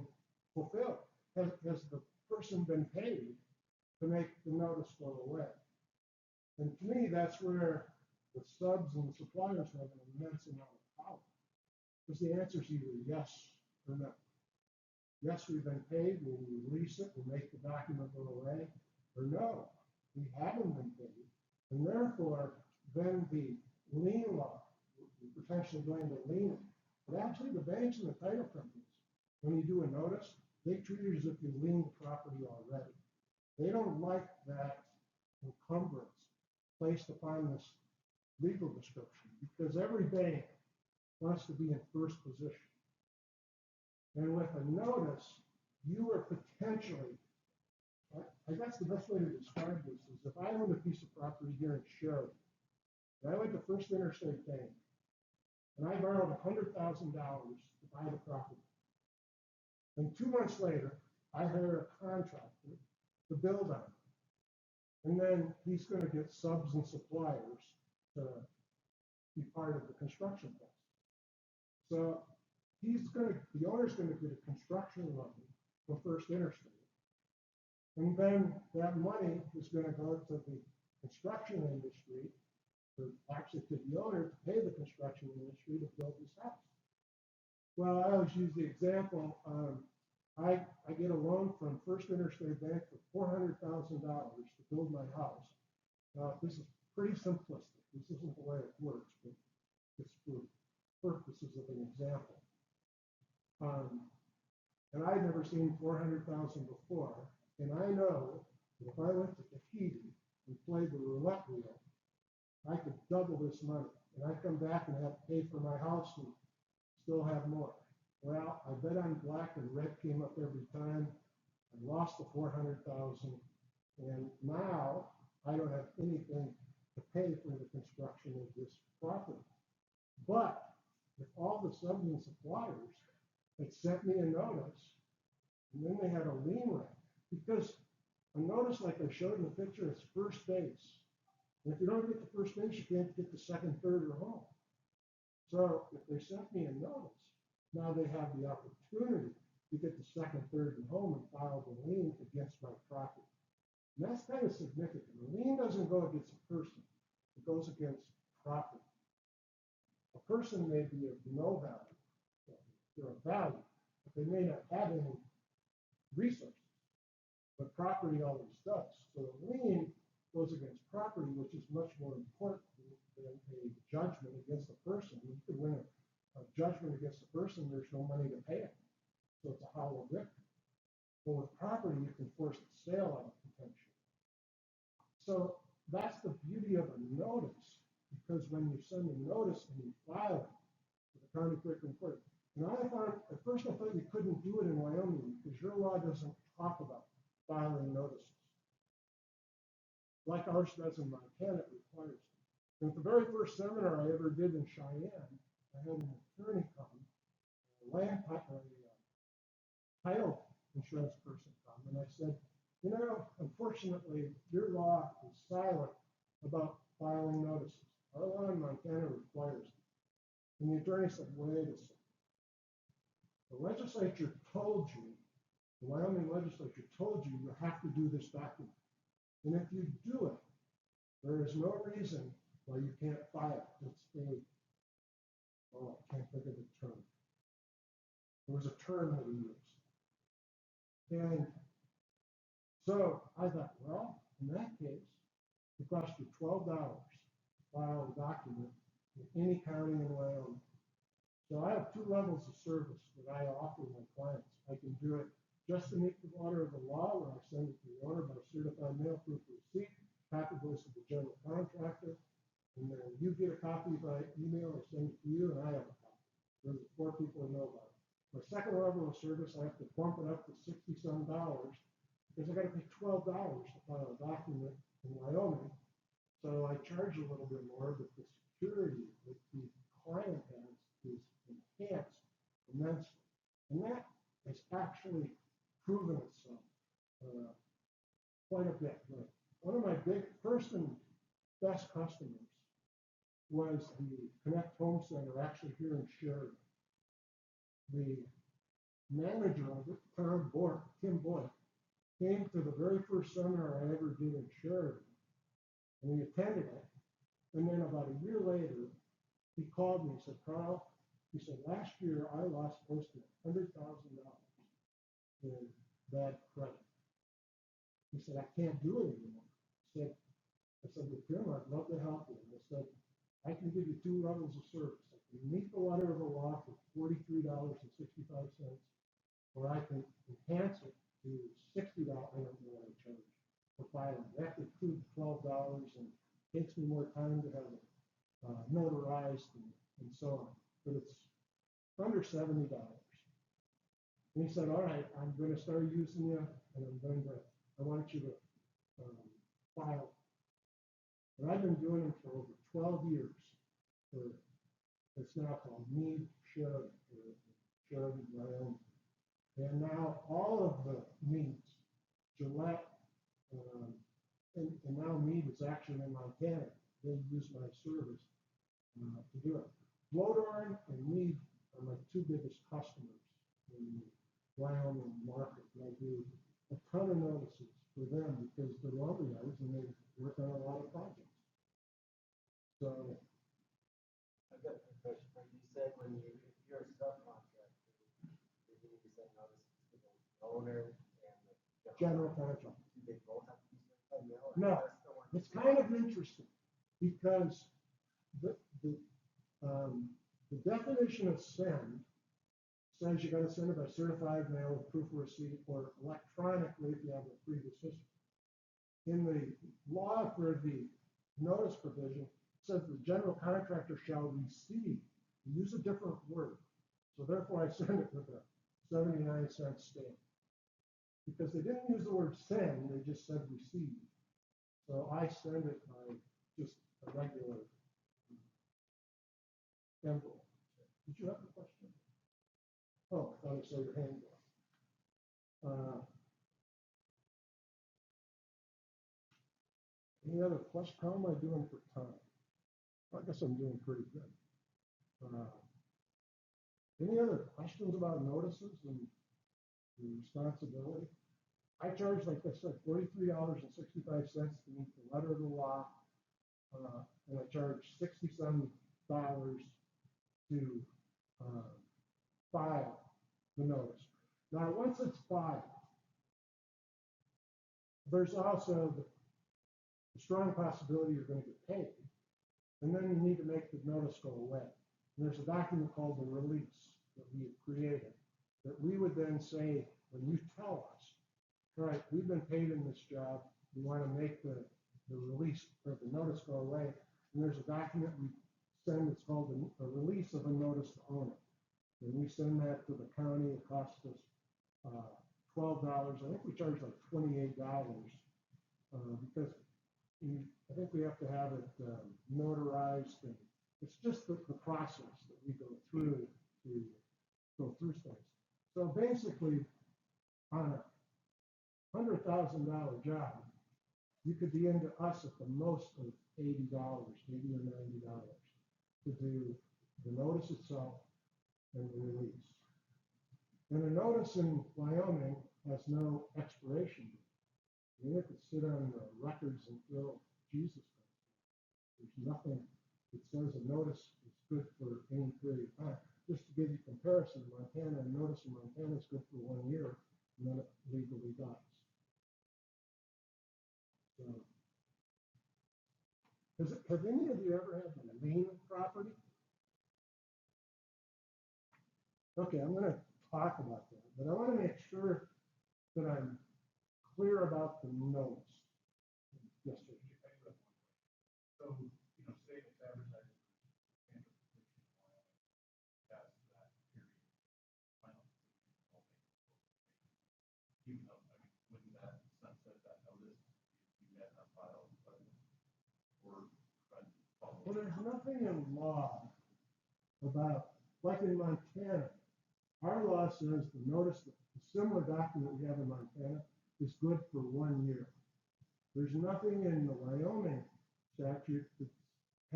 Speaker 2: fulfilled? Has the person been paid to make the notice go away? And to me, that's where the subs and the suppliers have an immense amount of power. Because the answer is either yes or no. Yes, we've been paid, we release it, we make the document go away, or no, we haven't been paid. And therefore, then the lien law, we're potentially going to lien it. But actually, the banks and the title companies, when you do a notice, they treat it as if you lien the property already. They don't like that encumbrance placed upon this legal description, because every bank wants to be in first position. And with a notice, you are potentially, I guess the best way to describe this is if I own a piece of property here in Sheridan, and I went to First Interstate Bank, and I borrowed $100,000 to buy the property. And 2 months later, I hire a contractor to build on it. And then he's going to get subs and suppliers to be part of the construction process. So the owner's going to get a construction loan from First Interstate. And then that money is going to go to the construction industry, or actually to the owner to pay the construction industry to build his house. Well, I always use the example, I get a loan from First Interstate Bank for $400,000 to build my house. Now, this is pretty simplistic. This isn't the way it works, but it's for purposes of an example. And I'd never seen $400,000 before, and I know that if I went to Tahiti and played the roulette wheel, I could double this money, and I'd come back and have to pay for my house and still have more. Well, I bet on black and red came up every time. I lost the $400,000, and now I don't have anything to pay for the construction of this property. But if all the subs and suppliers had sent me a notice, and then they had a lien right, because a notice like I showed in the picture is first base. And if you don't get the first base, you can't get the second, third, or home. So if they sent me a notice, now they have the opportunity to get the second, third, and home and file the lien against my property. And that's kind of significant. The lien doesn't go against a person. It goes against property. A person may be of no value. They're of value, but they may not have any resources. But property always does. So the lien goes against property, which is much more important than a judgment against a person. You could win a judgment against a person, there's no money to pay it. So it's a hollow victory. But with property, you can force the sale out potentially. So that's the beauty of a notice, because when you send a notice and you file it with the county clerk and clerk, and I thought, at first I thought you couldn't do it in Wyoming because your law doesn't talk about filing notices. Like ours does in Montana, it requires it. And at the very first seminar I ever did in Cheyenne, I had an attorney come, title insurance person come, and I said, you know, unfortunately, your law is silent about filing notices. Our law in Montana requires it. And the attorney said, wait a second. The legislature told you, the Wyoming legislature told you you have to do this document. And if you do it, there is no reason why you can't file it. It's I can't think of the term. There was a term that he used. And so I thought, well, in that case, it costs you $12 to file a document in any county in Wyoming. So I have two levels of service that I offer my clients. I can do it just to meet the letter of the law, where I send it to the owner by certified mail, proof of receipt, copy goes to the general contractor, and then you get a copy by email, I send it to you, and I have a copy. Those are 4 people who know about it. My second level of service, I have to bump it up to $60-some because I got to pay $12 to file a document in Wyoming. So I charge a little bit more, but the security that the client has is enhanced immensely. And that has actually proven itself quite a bit. Right? One of my first and best customers was the Connect Home Center, actually here in Sheridan. The manager of it, Tim Boyd, came to the very first seminar I ever did in Sheridan, and he attended it. And then about a year later, he called me and said, Carl, he said, last year I lost close to $100,000 in bad credit. He said, I can't do it anymore. I said, well, Tim, I'd love to help you. And I said, I can give you 2 levels of service. I can meet the letter of the law for $43.65, or I can enhance it to $60. I don't know what I charge for filing. That could include $12 and takes me more time to have it notarized and so on. But it's under $70. And he said, all right, I'm going to start using you, and I want you to file. And I've been doing them for over 12 years. It's now called Mead Sheridan, Wyoming. And now all of the Meads, Gillette, and now Mead is actually in Montana. They use my service to do it. Blodorn and Mead are my 2 biggest customers in the Wyoming market. And I do a ton of notices for them because they're lumber yards and they work on a lot of projects. So
Speaker 4: I've got a question for you. You said if you're a subcontractor, you need to send notices to the owner and the
Speaker 2: general contractor.
Speaker 4: Do they both have to be certified mail?
Speaker 2: No, it's kind of interesting because the definition of send says you got to send it by certified mail with proof of receipt or electronically if you have a previous history. In the law for the notice provision, it says the general contractor shall receive. You use a different word. So therefore I send it with a 79-cent stamp. Because they didn't use the word send, they just said receive. So I send it by just a regular envelope. Did you have a question? Oh, I thought I saw your hand go. Any other questions? How am I doing for time? I guess I'm doing pretty good. Any other questions about notices and the responsibility? I charge, like I said, $43.65 to meet the letter of the law, and I charge $60-some to file the notice. Now, once it's filed, there's also the strong possibility you're going to get paid, and then you need to make the notice go away. And there's a document called the release that we have created that we would then say, when you tell us, all right, we've been paid in this job, we want to make the release or the notice go away, and there's a document we send, it's called a release of a notice to owner. And we send that to the county, it costs us $12. I think we charge like $28 because I think we have to have it notarized, and it's just the process that we go through to go through things. So basically, on a $100,000 job, you could be into us at the most of $80, $80 or $90 to do the notice itself and the release. And a notice in Wyoming has no expiration date. I mean, it could sit on the records until Jesus comes. There's nothing that says a notice is good for any period of time. Just to give you comparison, Montana, a notice in Montana is good for 1 year, and then it legally dies. So, have any of you ever had a lien property? Okay, I'm going to talk about that, but I want to make sure that I'm clear about the notice. Yes, sir.
Speaker 3: So, you know, say it's advertising for that's that period. Final. Even though, I mean, wouldn't that sunset that notice you had on file, but or
Speaker 2: well, there's nothing in law about, like in Montana, our law says the notice, the similar document we have in Montana is good for 1 year. There's nothing in the Wyoming statute that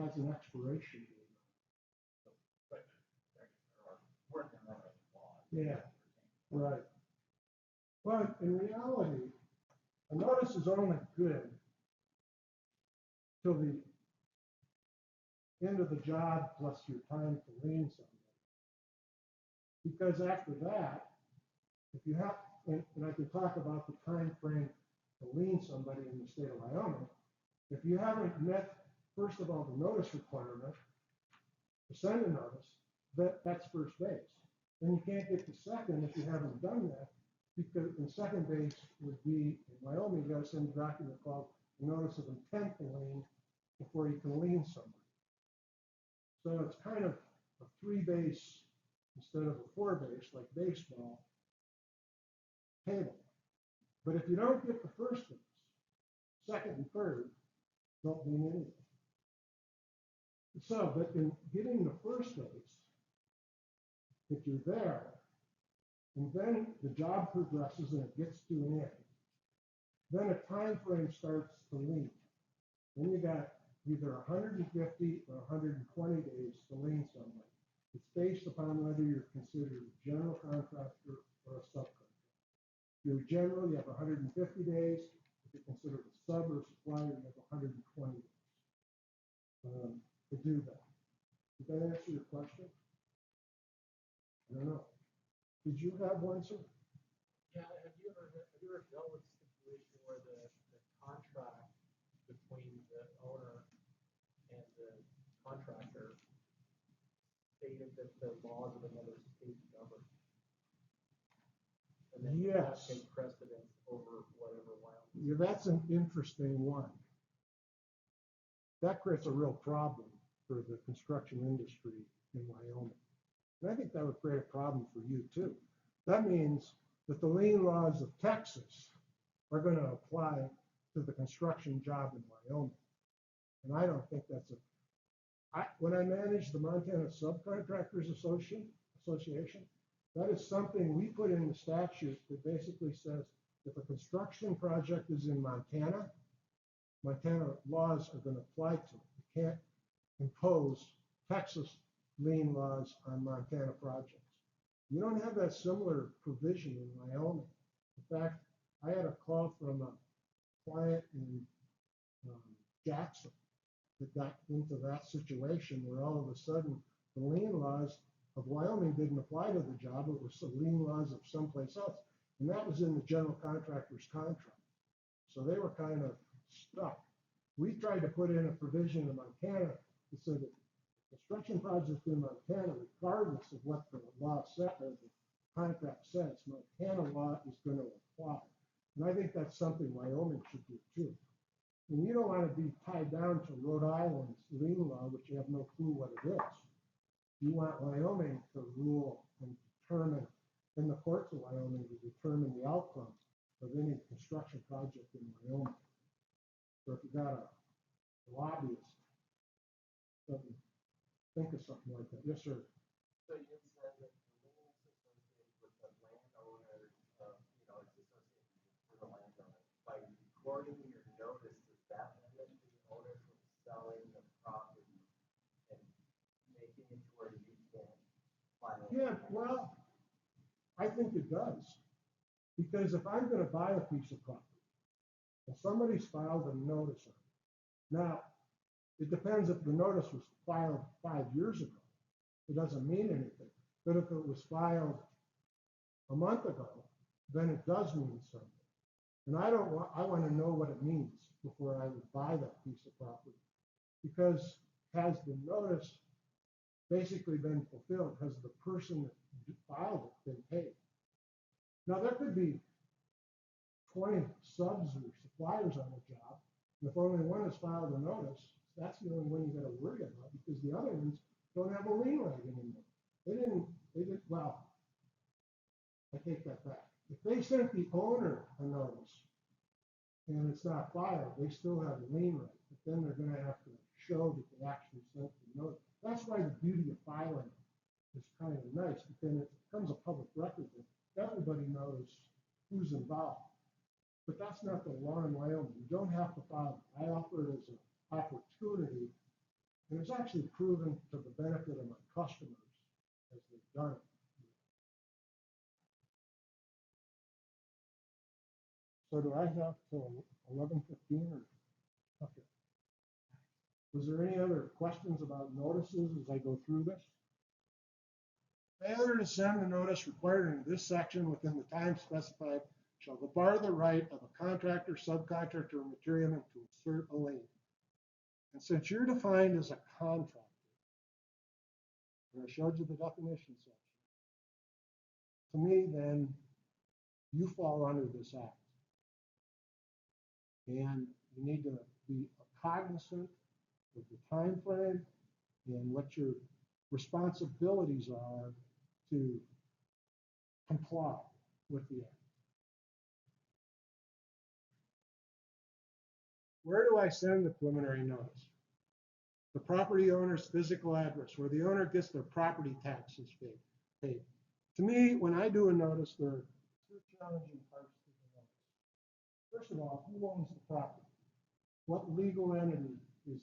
Speaker 2: has an expiration date.
Speaker 3: but there are working on it law.
Speaker 2: Yeah, right. But in reality, a notice is only good till the end of the job plus your time to lien somebody. Because after that, if you have, and I can talk about the time frame to lien somebody in the state of Wyoming, if you haven't met, first of all, the notice requirement to send a notice, that's first base. Then you can't get to second if you haven't done that, because in second base would be, in Wyoming, you got to send a document called a notice of intent to lien before you can lien somebody. So it's kind of a 3-base instead of a 4-base, like baseball, table. But if you don't get the first base, second and third don't mean anything. So, but in getting the first base, if you're there, and then the job progresses and it gets to an end, then a time frame starts to lien. Then you got either 150 or 120 days to lien somebody. It's based upon whether you're considered a general contractor or a subcontractor. If you're general, you have 150 days. If you're considered a sub or a supplier, you have 120 days to do that. Did that answer your question? I don't know. Did you have one, sir?
Speaker 5: Yeah, have you ever dealt with a situation where the contract between the owner and the contractor stated that the laws of another state govern? And then
Speaker 2: Yes.
Speaker 5: take precedence over whatever Wyoming.
Speaker 2: Yeah, that's an interesting one. That creates a real problem for the construction industry in Wyoming. And I think that would create a problem for you too. That means that the lien laws of Texas are going to apply to the construction job in Wyoming. And I don't think that's when I managed the Montana Subcontractors Association, that is something we put in the statute that basically says if a construction project is in Montana, Montana laws are going to apply to it. You can't impose Texas lien laws on Montana projects. You don't have that similar provision in Wyoming. In fact, I had a call from a client in Jackson that got into that situation where all of a sudden the lien laws of Wyoming didn't apply to the job. It was the lien laws of someplace else. And that was in the general contractor's contract. So they were kind of stuck. We tried to put in a provision in Montana that said that construction projects in Montana, regardless of what the law said, or the contract says. Montana law is going to apply. And I think that's something Wyoming should do too. And you don't want to be tied down to Rhode Island's lien law, which you have no clue what it is. You want Wyoming to rule and determine, in the courts of Wyoming, to determine the outcome of any construction project in Wyoming. So if you got a lobbyist, doesn't think of something like that. Yes, sir.
Speaker 4: So you said that the lien is associated with the landowner, you know, it's associated with the landowner. By recording your notice, does that limit the owner from selling the property and making it to where you can't file?
Speaker 2: Yeah, well, I think it does. Because if I'm going to buy a piece of property and somebody's filed a notice on it, now, it depends if the notice was filed 5 years ago. It doesn't mean anything. But if it was filed a month ago, then it does mean something. And I want to know what it means before I would buy that piece of property. Because has the notice basically been fulfilled? Has the person that filed it been paid? Now, there could be 20 subs or suppliers on the job. And if only one has filed a notice, that's the only one you got to worry about, because the other ones don't have a lien right anymore. They didn't, well, I take that back. If they sent the owner a notice and it's not filed, they still have a lien right. But then they're going to have to show that they actually sent the notice. That's why the beauty of filing is kind of nice, because then it becomes a public record that everybody knows who's involved. But that's not the law in Wyoming. You don't have to file it. I offer it as an opportunity, and it's actually proven to the benefit of my customers as they've done it. So do I have till 11:15 or? Okay. Was there any other questions about notices as I go through this? Failure to send the notice required in this section within the time specified shall bar the right of a contractor, subcontractor, or materialman to assert a lien. And since you're defined as a contractor, and I showed you the definition section, to me, then, you fall under this act. And you need to be cognizant of the time frame and what your responsibilities are to comply with the act. Where do I send the preliminary notice? The property owner's physical address, where the owner gets their property taxes paid. To me, when I do a notice, there are two challenging parts to the notice. First of all, who owns the property? What legal entity is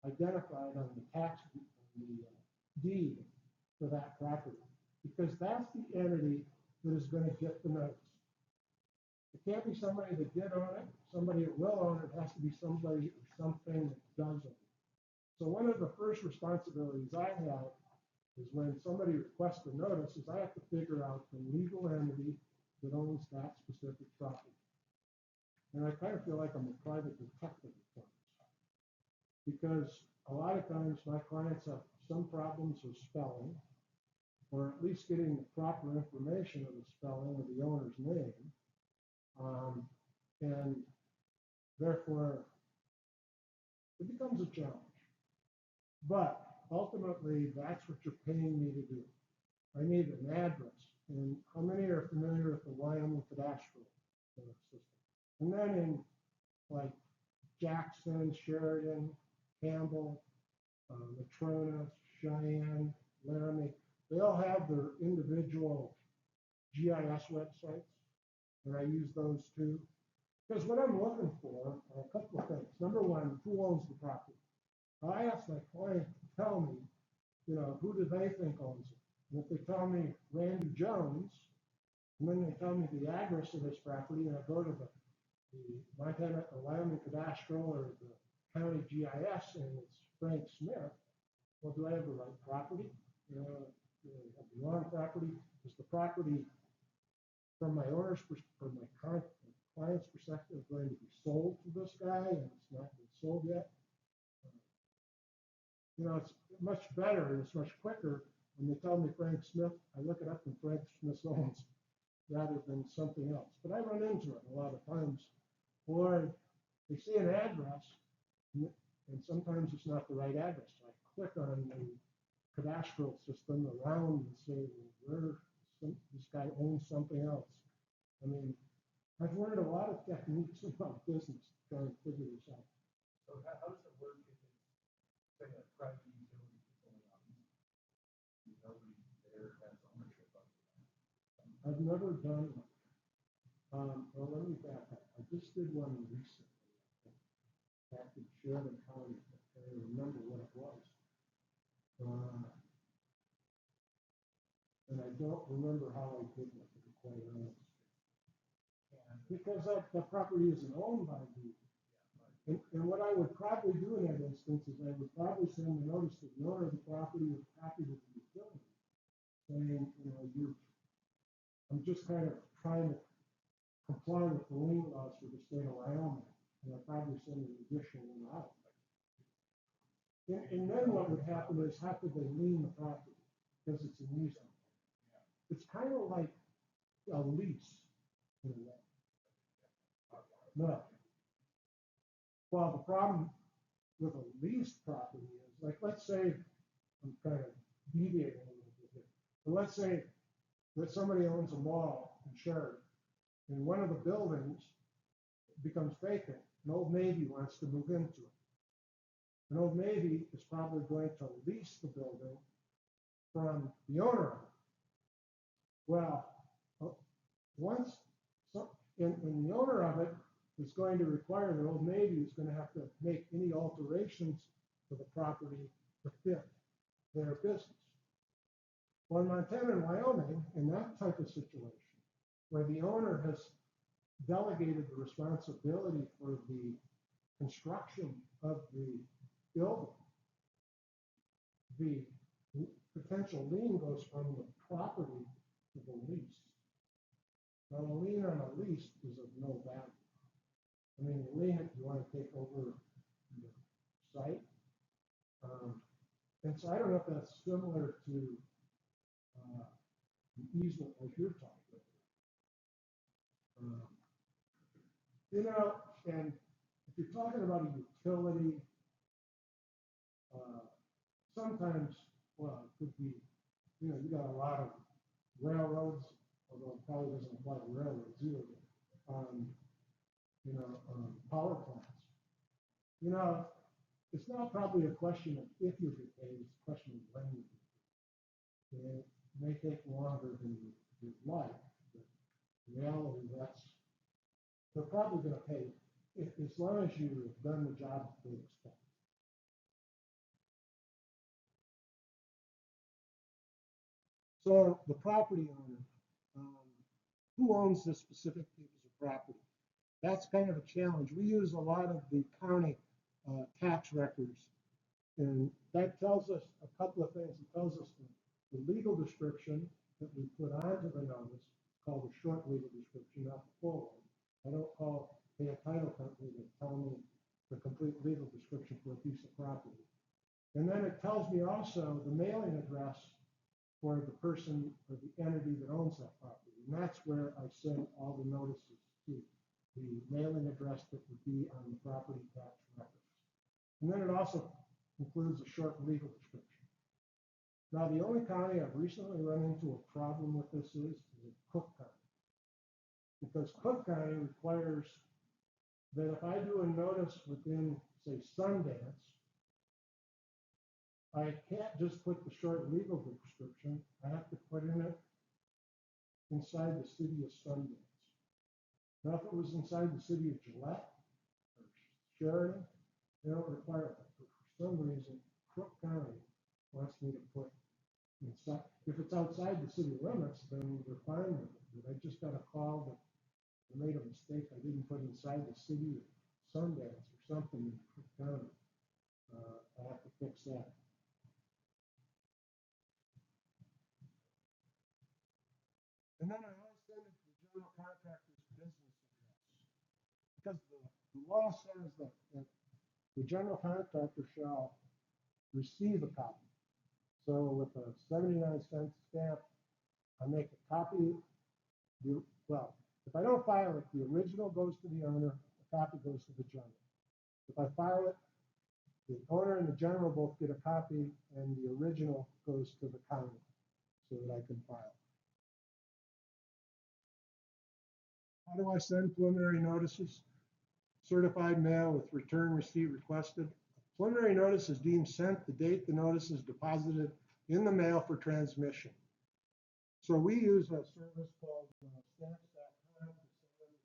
Speaker 2: identified on the tax deed for that property? Because that's the entity that is going to get the notice. It can't be somebody that did own it, somebody that will own it. It has to be somebody or something that does own it. So one of the first responsibilities I have is when somebody requests a notice is I have to figure out the legal entity that owns that specific property. And I kind of feel like I'm a private detective at times, because a lot of times my clients have some problems with spelling, or at least getting the proper information of the spelling of the owner's name. And therefore, it becomes a challenge. But ultimately, that's what you're paying me to do. I need an address. And how many are familiar with the Wyoming cadastral system? And then in like Jackson, Sheridan, Campbell, Latrona, Cheyenne, Laramie, they all have their individual GIS websites. And I use those too. Because what I'm looking for are a couple of things. Number one, who owns the property? I ask my client to tell me, who do they think owns it? And if they tell me Randy Jones, and then they tell me the address of this property, and I go to the Montana, Wyoming cadastral or the county GIS, and it's Frank Smith, well, do I have the right property? Do I have the wrong property? Is the property, from my owner's perspective, my client's perspective, going to be sold to this guy, and it's not been sold yet? It's much better and it's much quicker when they tell me Frank Smith, I look it up in Frank Smith's owns rather than something else. But I run into it a lot of times. Or they see an address, and sometimes it's not the right address. So I click on the cadastral system around and say, this guy owns something else. I mean, I've learned a lot of techniques about business trying to figure this out.
Speaker 3: So how does it work if it's, say, a private utility that's only on, nobody there has ownership of it?
Speaker 2: I've never done one. Well, let me back up. I just did one recently, back in Sheridan County. I can't remember what it was. And I don't remember how I did it, to be quite honest. Because the property isn't owned by me. And what I would probably do in that instance is I would probably send a notice to the owner of the property with a copy of the utility, saying, I'm just kind of trying to comply with the lien laws for the state of Wyoming, and I'll probably send an additional one out. And then what would happen is, how could they lien the property? Because it's an easement. It's kind of like a lease in a way. No. Well, the problem with a leased property is, like, let's say, I'm kind of deviating a little bit here, but let's say that somebody owns a mall in Sheridan, and one of the buildings becomes vacant, and Old Navy wants to move into it. And Old Navy is probably going to lease the building from the owner of it. Well, and the owner of it is going to require that Old Navy is going to have to make any alterations to the property to fit their business. Well, in Montana and Wyoming, in that type of situation, where the owner has delegated the responsibility for the construction of the building, the potential lien goes from the property to the lease. Now, a lien on a lease is of no value. I mean, you lien it, you want to take over the site. And so I don't know if that's similar to the easement like you're talking about. And if you're talking about a utility, sometimes, well, it could be, you got a lot of railroads, although it probably doesn't apply to railroads either. Power plants. It's not probably a question of if you get paid, it's a question of when you get paid. And it may take longer than you'd like, but in reality, they're probably going to pay as long as you've done the job that they expect. So the property owner, who owns this specific piece of property? That's kind of a challenge. We use a lot of the county tax records, and that tells us a couple of things. It tells us the legal description that we put onto the notice, called a short legal description, not the full one. I don't pay a title company to tell me the complete legal description for a piece of property. And then it tells me also the mailing address for the person or the entity that owns that property. And that's where I send all the notices to, the mailing address that would be on the property tax records. And then it also includes a short legal description. Now, the only county I've recently run into a problem with this is Cook County. Because Cook County requires that if I do a notice within, say, Sundance, I can't just put the short legal description. I have to put in it inside the city of Sundance. Now, if it was inside the city of Gillette or Sheridan, they don't require that. But for some reason, Cook County wants me to put inside. If it's outside the city limits, then we're fine with it. But I just got a call that I made a mistake. I didn't put inside the city of Sundance or something in Cook County. I have to fix that. And then I always send it to the general contractor's business address. Because the law says that the general contractor shall receive a copy. So So with a 79-cent stamp, I make a copy. Well, if I don't file it, the original goes to the owner, the copy goes to the general. If I file it, the owner and the general both get a copy, and the original goes to the county so that I can file. How do I send preliminary notices? Certified mail with return receipt requested. A preliminary notice is deemed sent the date the notice is deposited in the mail for transmission. So we use a service called stamps.com to send everything.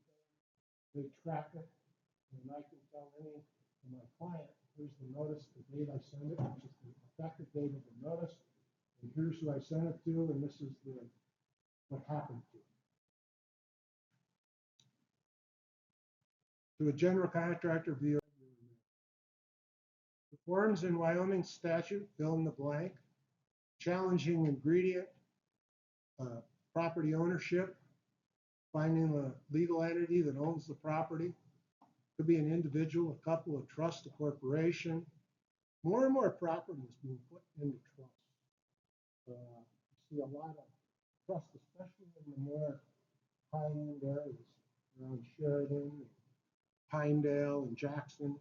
Speaker 2: They track it, and I can tell any of my client, here's the notice, the date I send it, which is the effective date of the notice, and here's who I sent it to, and this is what happened to it. To a general contractor via the forms in Wyoming statute, fill in the blank, challenging ingredient, property ownership, finding a legal entity that owns the property. Could be an individual, a couple, a trust, a corporation. More and more property is being put into trust. You see a lot of trust, especially in the more high-end areas around Sheridan, Pinedale, and Jackson.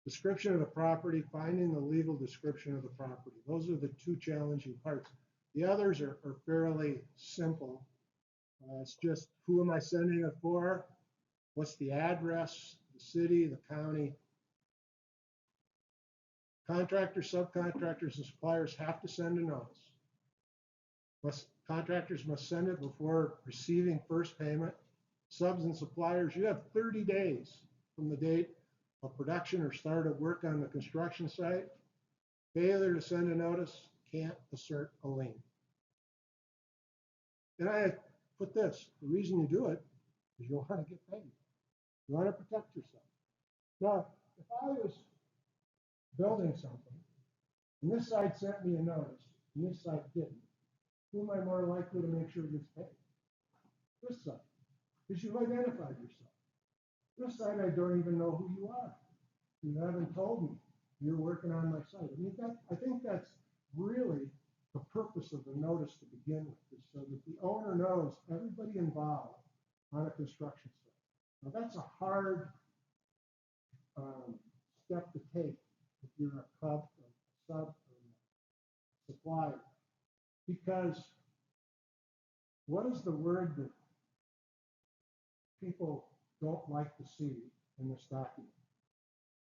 Speaker 2: Description of the property, finding the legal description of the property. Those are the two challenging parts. The others are fairly simple. It's just, who am I sending it for? What's the address, the city, the county? Contractors, subcontractors, and suppliers have to send a notice. Contractors must send it before receiving first payment. Subs and suppliers, you have 30 days from the date of production or start of work on the construction site. Failure to send a notice can't assert a lien. And I put this, the reason you do it is you want to get paid. You want to protect yourself. Now, if I was building something, and this side sent me a notice, and this side didn't, who am I more likely to make sure it gets paid? This side, because you've identified yourself. This side, I don't even know who you are. You haven't told me you're working on my site. I think that's really the purpose of the notice to begin with, is so that the owner knows everybody involved on a construction site. Now, that's a hard step to take if you're a sub or supplier, because what is the word that people don't like to see in this document?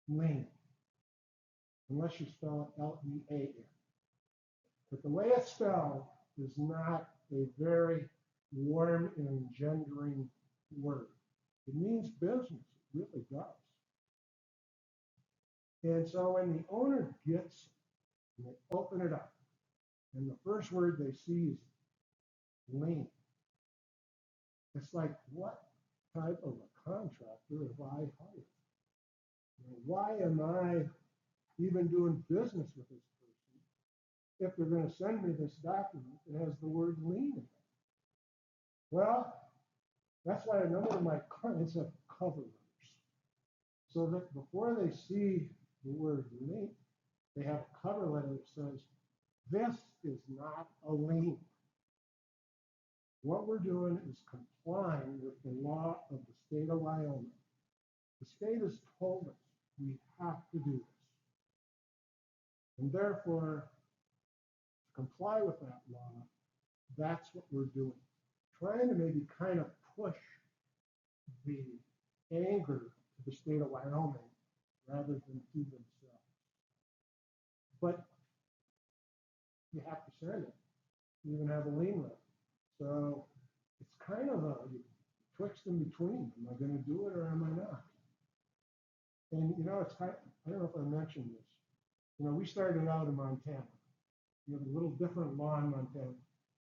Speaker 2: Lien, unless you spell it L-E-A-N. But the way it's spelled is not a very warm and engendering word. It means business, it really does. And so when the owner gets, and they open it up, and the first word they see is lien, it's like, what type of a contractor have I hired? Why am I even doing business with this person if they're going to send me this document that has the word lien in it? Well, that's why a number of my clients have cover letters, so that before they see the word lien, they have a cover letter that says, this is not a lien. What we're doing is complying with the law of the state of Wyoming. The state has told us we have to do this. And therefore, to comply with that law, that's what we're doing. Trying to maybe kind of push the anger to the state of Wyoming rather than to themselves. But you have to send it. You even have a lien letter. So it's kind of a twixt in between. Am I going to do it or am I not? And it's kind of, I don't know if I mentioned this. We started out in Montana. We have a little different law in Montana.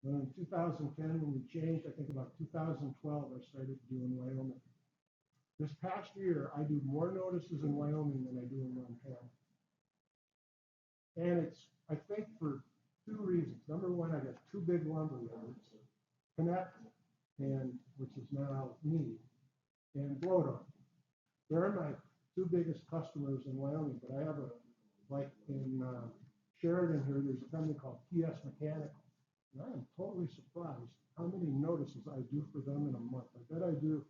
Speaker 2: Then in 2010, when we changed, I think about 2012, I started doing Wyoming. This past year, I do more notices in Wyoming than I do in Montana. And it's, I think, for two reasons. Number one, I got two big lumber yards, Connect, and which is now me, and Blowdog. They're my two biggest customers in Wyoming, but I have like in Sheridan here, there's a company called TS Mechanical. And I am totally surprised how many notices I do for them in a month. I bet I do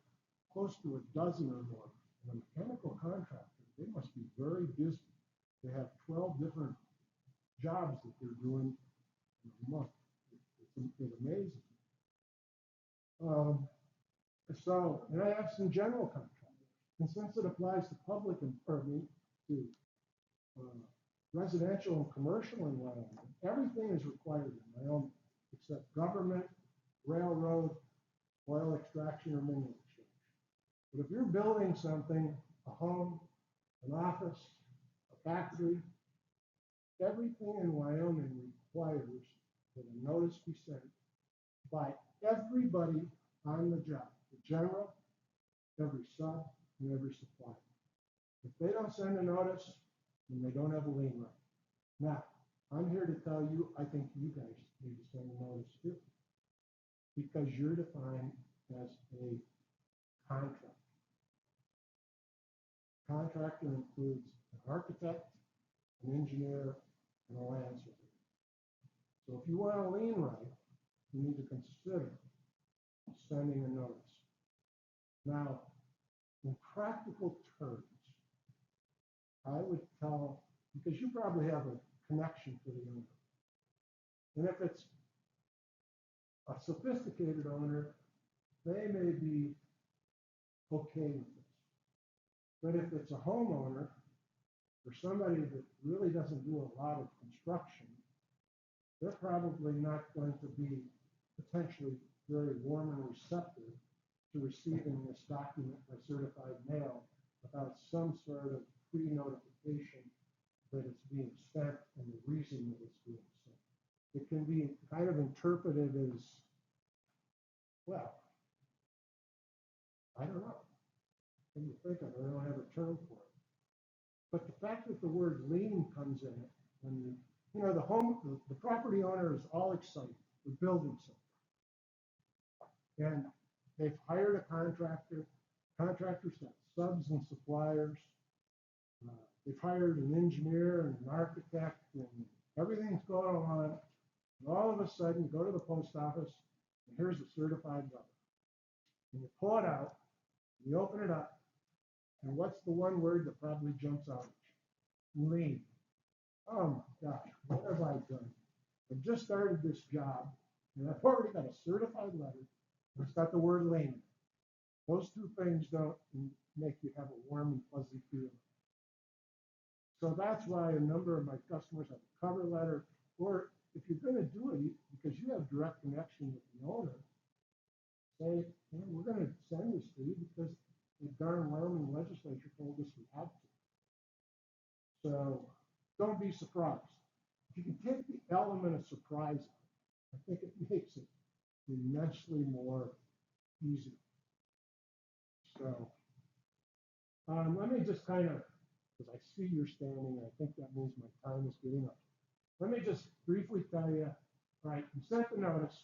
Speaker 2: close to a dozen or more. And a mechanical contractor, they must be very busy. They have 12 different jobs that they're doing in a month. It's amazing. So, and I have some general contractors. And since it applies to public and, to residential and commercial in Wyoming, everything is required in Wyoming except government, railroad, oil extraction, or mineral exchange. But if you're building something, a home, an office, a factory, everything in Wyoming requires that a notice be sent by everybody on the job, the general, every sub, and every supplier. If they don't send a notice, then they don't have a lien right. Now, I'm here to tell you, I think you guys need to send a notice too, because you're defined as a contractor. Contractor includes an architect, an engineer, and a land surveyor. So if you want a lien right, you need to consider sending a notice. Now, in practical terms, I would tell, because you probably have a connection to the owner. And if it's a sophisticated owner, they may be okay with this. But if it's a homeowner or somebody that really doesn't do a lot of construction, they're probably not going to be potentially very warm and receptive to receiving this document by certified mail without some sort of pre-notification that it's being sent and the reason that it's being sent. It can be kind of interpreted as, well, I don't know. When you think of it, I don't have a term for it. But the fact that the word lien comes in it, when the property owner is all excited, they're building something. And they've hired a contractor, contractors got subs and suppliers, they've hired an engineer and an architect, and everything's going on. And all of a sudden, you go to the post office, and here's a certified letter. And you pull it out, and you open it up, and what's the one word that probably jumps out at you? Lien. Oh my gosh, what have I done? I've just started this job, and I've already got a certified letter, and it's got the word lien. Those two things don't make you have a warm and fuzzy feeling. So that's why a number of my customers have a cover letter, or if you're going to do it, because you have direct connection with the owner, say, we're going to send this to you because the darn Wyoming legislature told us we had to. So don't be surprised. If you can take the element of surprise out, I think it makes it immensely more easy. So let me just kind of, because I see you're standing, and I think that means my time is getting up. Let me just briefly tell you, all right, you sent the notice,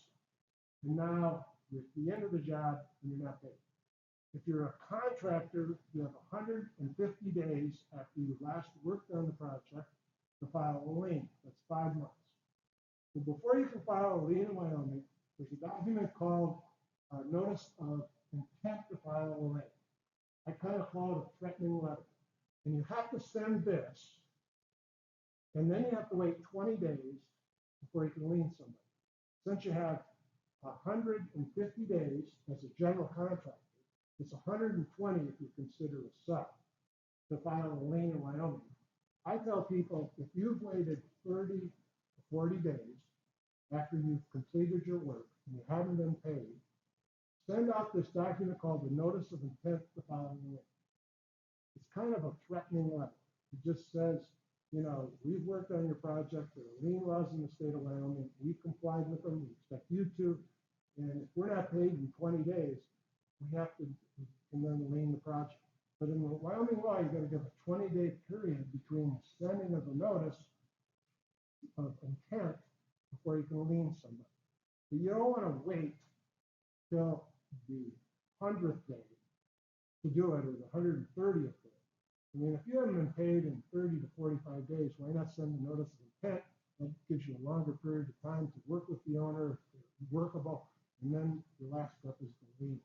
Speaker 2: and now you're at the end of the job, and you're not paid. If you're a contractor, you have 150 days after you last worked on the project to file a lien. That's 5 months. So before you can file a lien in Wyoming, there's a document called a Notice of Intent to File a Lien. I kind of call it a threatening letter. And you have to send this, and then you have to wait 20 days before you can lien somebody. Since you have 150 days as a general contractor, it's 120 if you consider a sub to file a lien in Wyoming. I tell people, if you've waited 30 to 40 days after you've completed your work and you haven't been paid, send out this document called the Notice of Intent to File a Lien. It's kind of a threatening letter. It just says, we've worked on your project. There are lien laws in the state of Wyoming. We've complied with them. We expect you to. And if we're not paid in 20 days, we have to and then lien the project. But in the Wyoming law, you've got to give a 20-day period between the sending of the notice of intent before you can lien somebody. But you don't want to wait till the 100th day to do it, or the 130th day. I mean, if you haven't been paid in 30 to 45 days, why not send the notice of intent That gives you a longer period of time to work with the owner, if they're workable, and then the last step is the lien.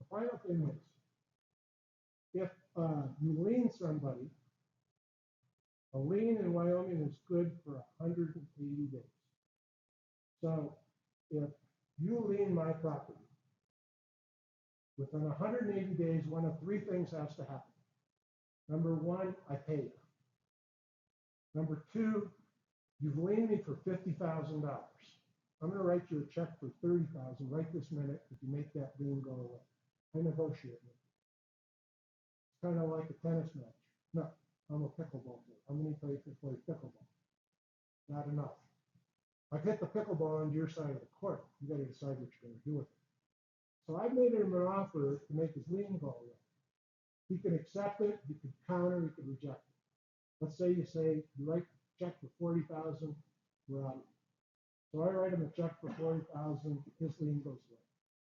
Speaker 2: The final thing is, if you lien somebody, a lien in Wyoming is good for 180 days. So if you lien my property, within 180 days, one of three things has to happen. Number one, I pay you. Number two, you've liened me for $50,000. I'm going to write you a check for $30,000 right this minute if you make that lien go away. I negotiate with you. It's kind of like a tennis match. No, I'm a pickleball player. How many people can play pickleball? Not enough. I hit the pickleball on your side of the court. You got to decide what you're going to do with it. So I made him an offer to make his lien go away. He could accept it, he could counter, he could reject it. Let's say you write a check for $40,000, we're out. So I write him a check for $40,000, his lien goes away.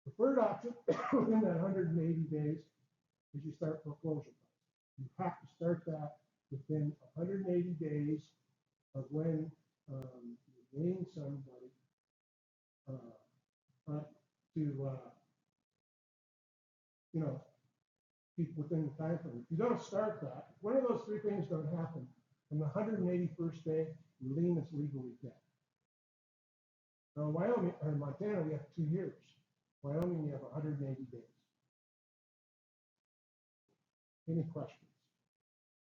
Speaker 2: The third option within that 180 days is you start foreclosure process. You have to start that within 180 days of when you lien somebody keep within the time frame. If you don't start that, if one of those three things don't happen, on the 181st day, your lien is legally dead. Now, Wyoming or Montana, we have 2 years. Wyoming, you have 180 days. Any questions?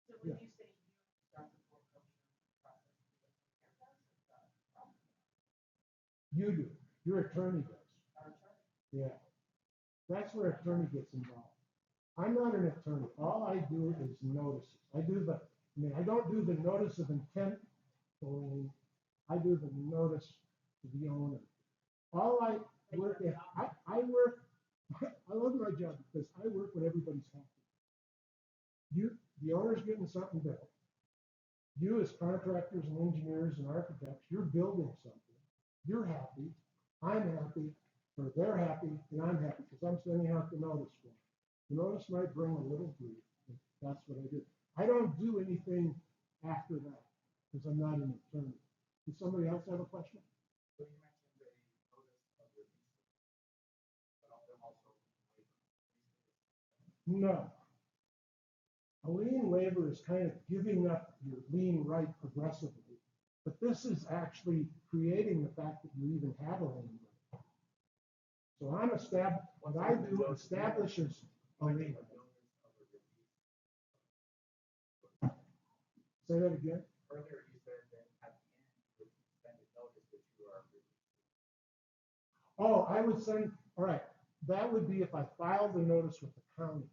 Speaker 6: So when
Speaker 2: Yeah.
Speaker 6: you say you start the foreclosure process,
Speaker 2: You do. Your attorney does.
Speaker 6: our attorney,
Speaker 2: Yeah. That's where attorney gets involved. I'm not an attorney. All I do is notices. I don't do the notice of intent only. I do the notice to the owner. All I work at, I work, I love my job because I work when everybody's happy. The owner's getting something built. You as contractors and engineers and architects, you're building something. You're happy. I'm happy. Or they're happy, and I'm happy because I'm sending out the notice for them. The notice might bring a little grief, but that's what I do. I don't do anything after that because I'm not an attorney. Does somebody else have a question?
Speaker 3: So you mentioned a notice of release, but also
Speaker 2: No. A lien waiver is kind of giving up your lien right progressively, but this is actually creating the fact that you even have a lien right. So what I do establishes a lien. Say that again.
Speaker 3: Earlier you said that at the end you would send a notice that you are released.
Speaker 2: Oh, I would send, all right, that would be if I filed the notice with the county.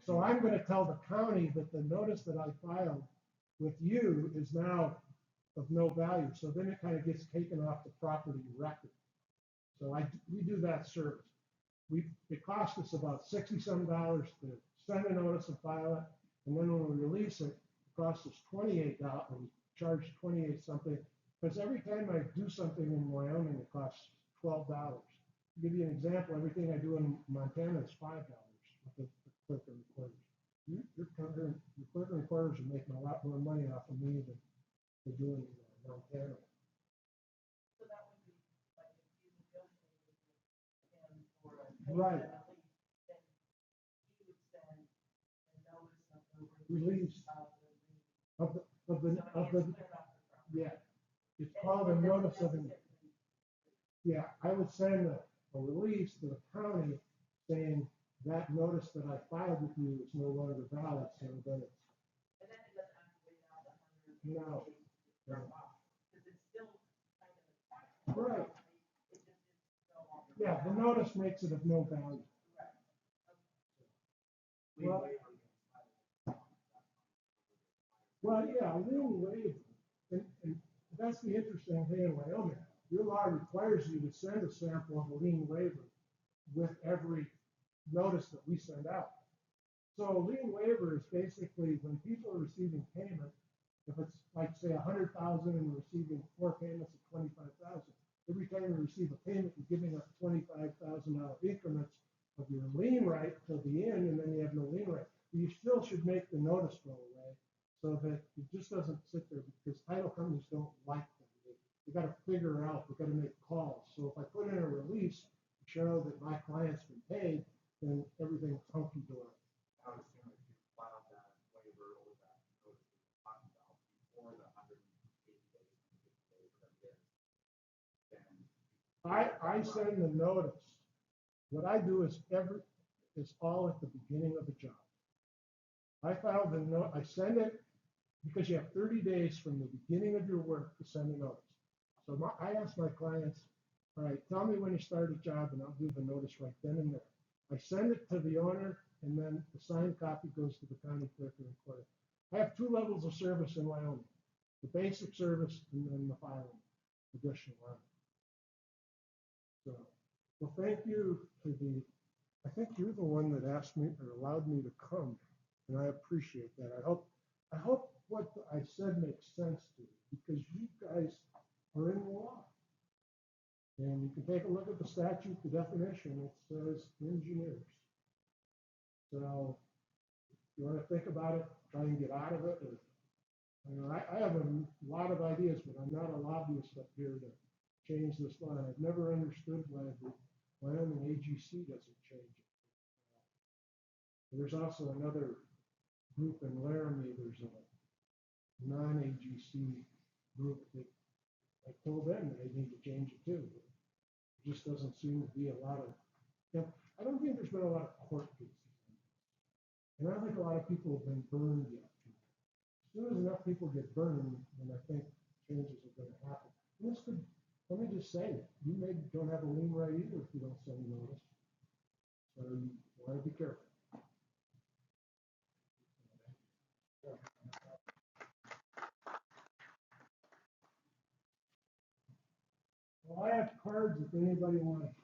Speaker 2: So I'm going to tell the county that the notice that I filed with you is now of no value. So then it kind of gets taken off the property record. So we do that service. It costs us about $60-some to send a notice and file it. And then when we release it, it costs us $28. We charge 28 something. Because every time I do something in Wyoming, it costs $12. To give you an example, everything I do in Montana is $5 with the clerk and recorders. Your clerk and recorders are making a lot more money off of me than they're doing in Montana.
Speaker 6: so that would be like if you negotiated with him for a
Speaker 2: Right.
Speaker 6: payment release, then he would send a notice of the
Speaker 2: Release.
Speaker 6: of the lien.
Speaker 2: Of the,
Speaker 6: So it gets cleared off the property.
Speaker 2: yeah. It's called a notice of, yeah, I would send a release to the county saying that notice that I filed with you is no longer valid, so then it's.
Speaker 6: And then it doesn't have to wait out the 100
Speaker 2: No.
Speaker 6: days to drop off, because it's still kind of a tax.
Speaker 2: Right.
Speaker 6: It just is no longer.
Speaker 2: Yeah, the notice makes it of no value.
Speaker 6: Correct.
Speaker 2: Well, yeah, a lien waiver, and that's the interesting thing in Wyoming. Your law requires you to send a sample of a lien waiver with every notice that we send out. So a lien waiver is basically when people are receiving payment, if it's like say 100,000 and receiving 4 payments of 25,000, every time you receive a payment, you're giving up $25,000 increments of your lien right till the end, and then you have no lien right. You still should make the notice go away so that it just doesn't sit there, because title companies show that my client's been paid, then everything's hunky-dory.
Speaker 3: I would assume if you filed that waiver or that notice that you're talking about before the 180 days, 150 days, whatever it is, then.
Speaker 2: I send the notice. What I do is it's all at the beginning of the job. I file the note, I send it because you have 30 days from the beginning of your work to send a notice. So I ask my clients, all right, tell me when you start a job and I'll do the notice right then and there. I send it to the owner and then the signed copy goes to the county clerk and recorder. I have 2 levels of service in Wyoming, the basic service and then the filing additional on it. So, well, thank you for I think you're the one that asked me or allowed me to come, and I appreciate that. I hope what I said makes sense to you, because you guys are in the law. And you can take a look at the statute, the definition, it says engineers. So, if you want to think about it, try and get out of it, or, I have a lot of ideas, but I'm not a lobbyist up here to change this law. And I've never understood why the Wyoming AGC doesn't change it. There's also another group in Laramie, there's a non-AGC group that I told them they need to change it too. There just doesn't seem to be a lot of, I don't think there's been a lot of court cases. And I don't think a lot of people have been burned yet. As soon as enough people get burned, then I think changes are going to happen. And this could, let me just say, you maybe don't have a lien right either if you don't send a notice. So you want to be careful. Well, I have cards if anybody wants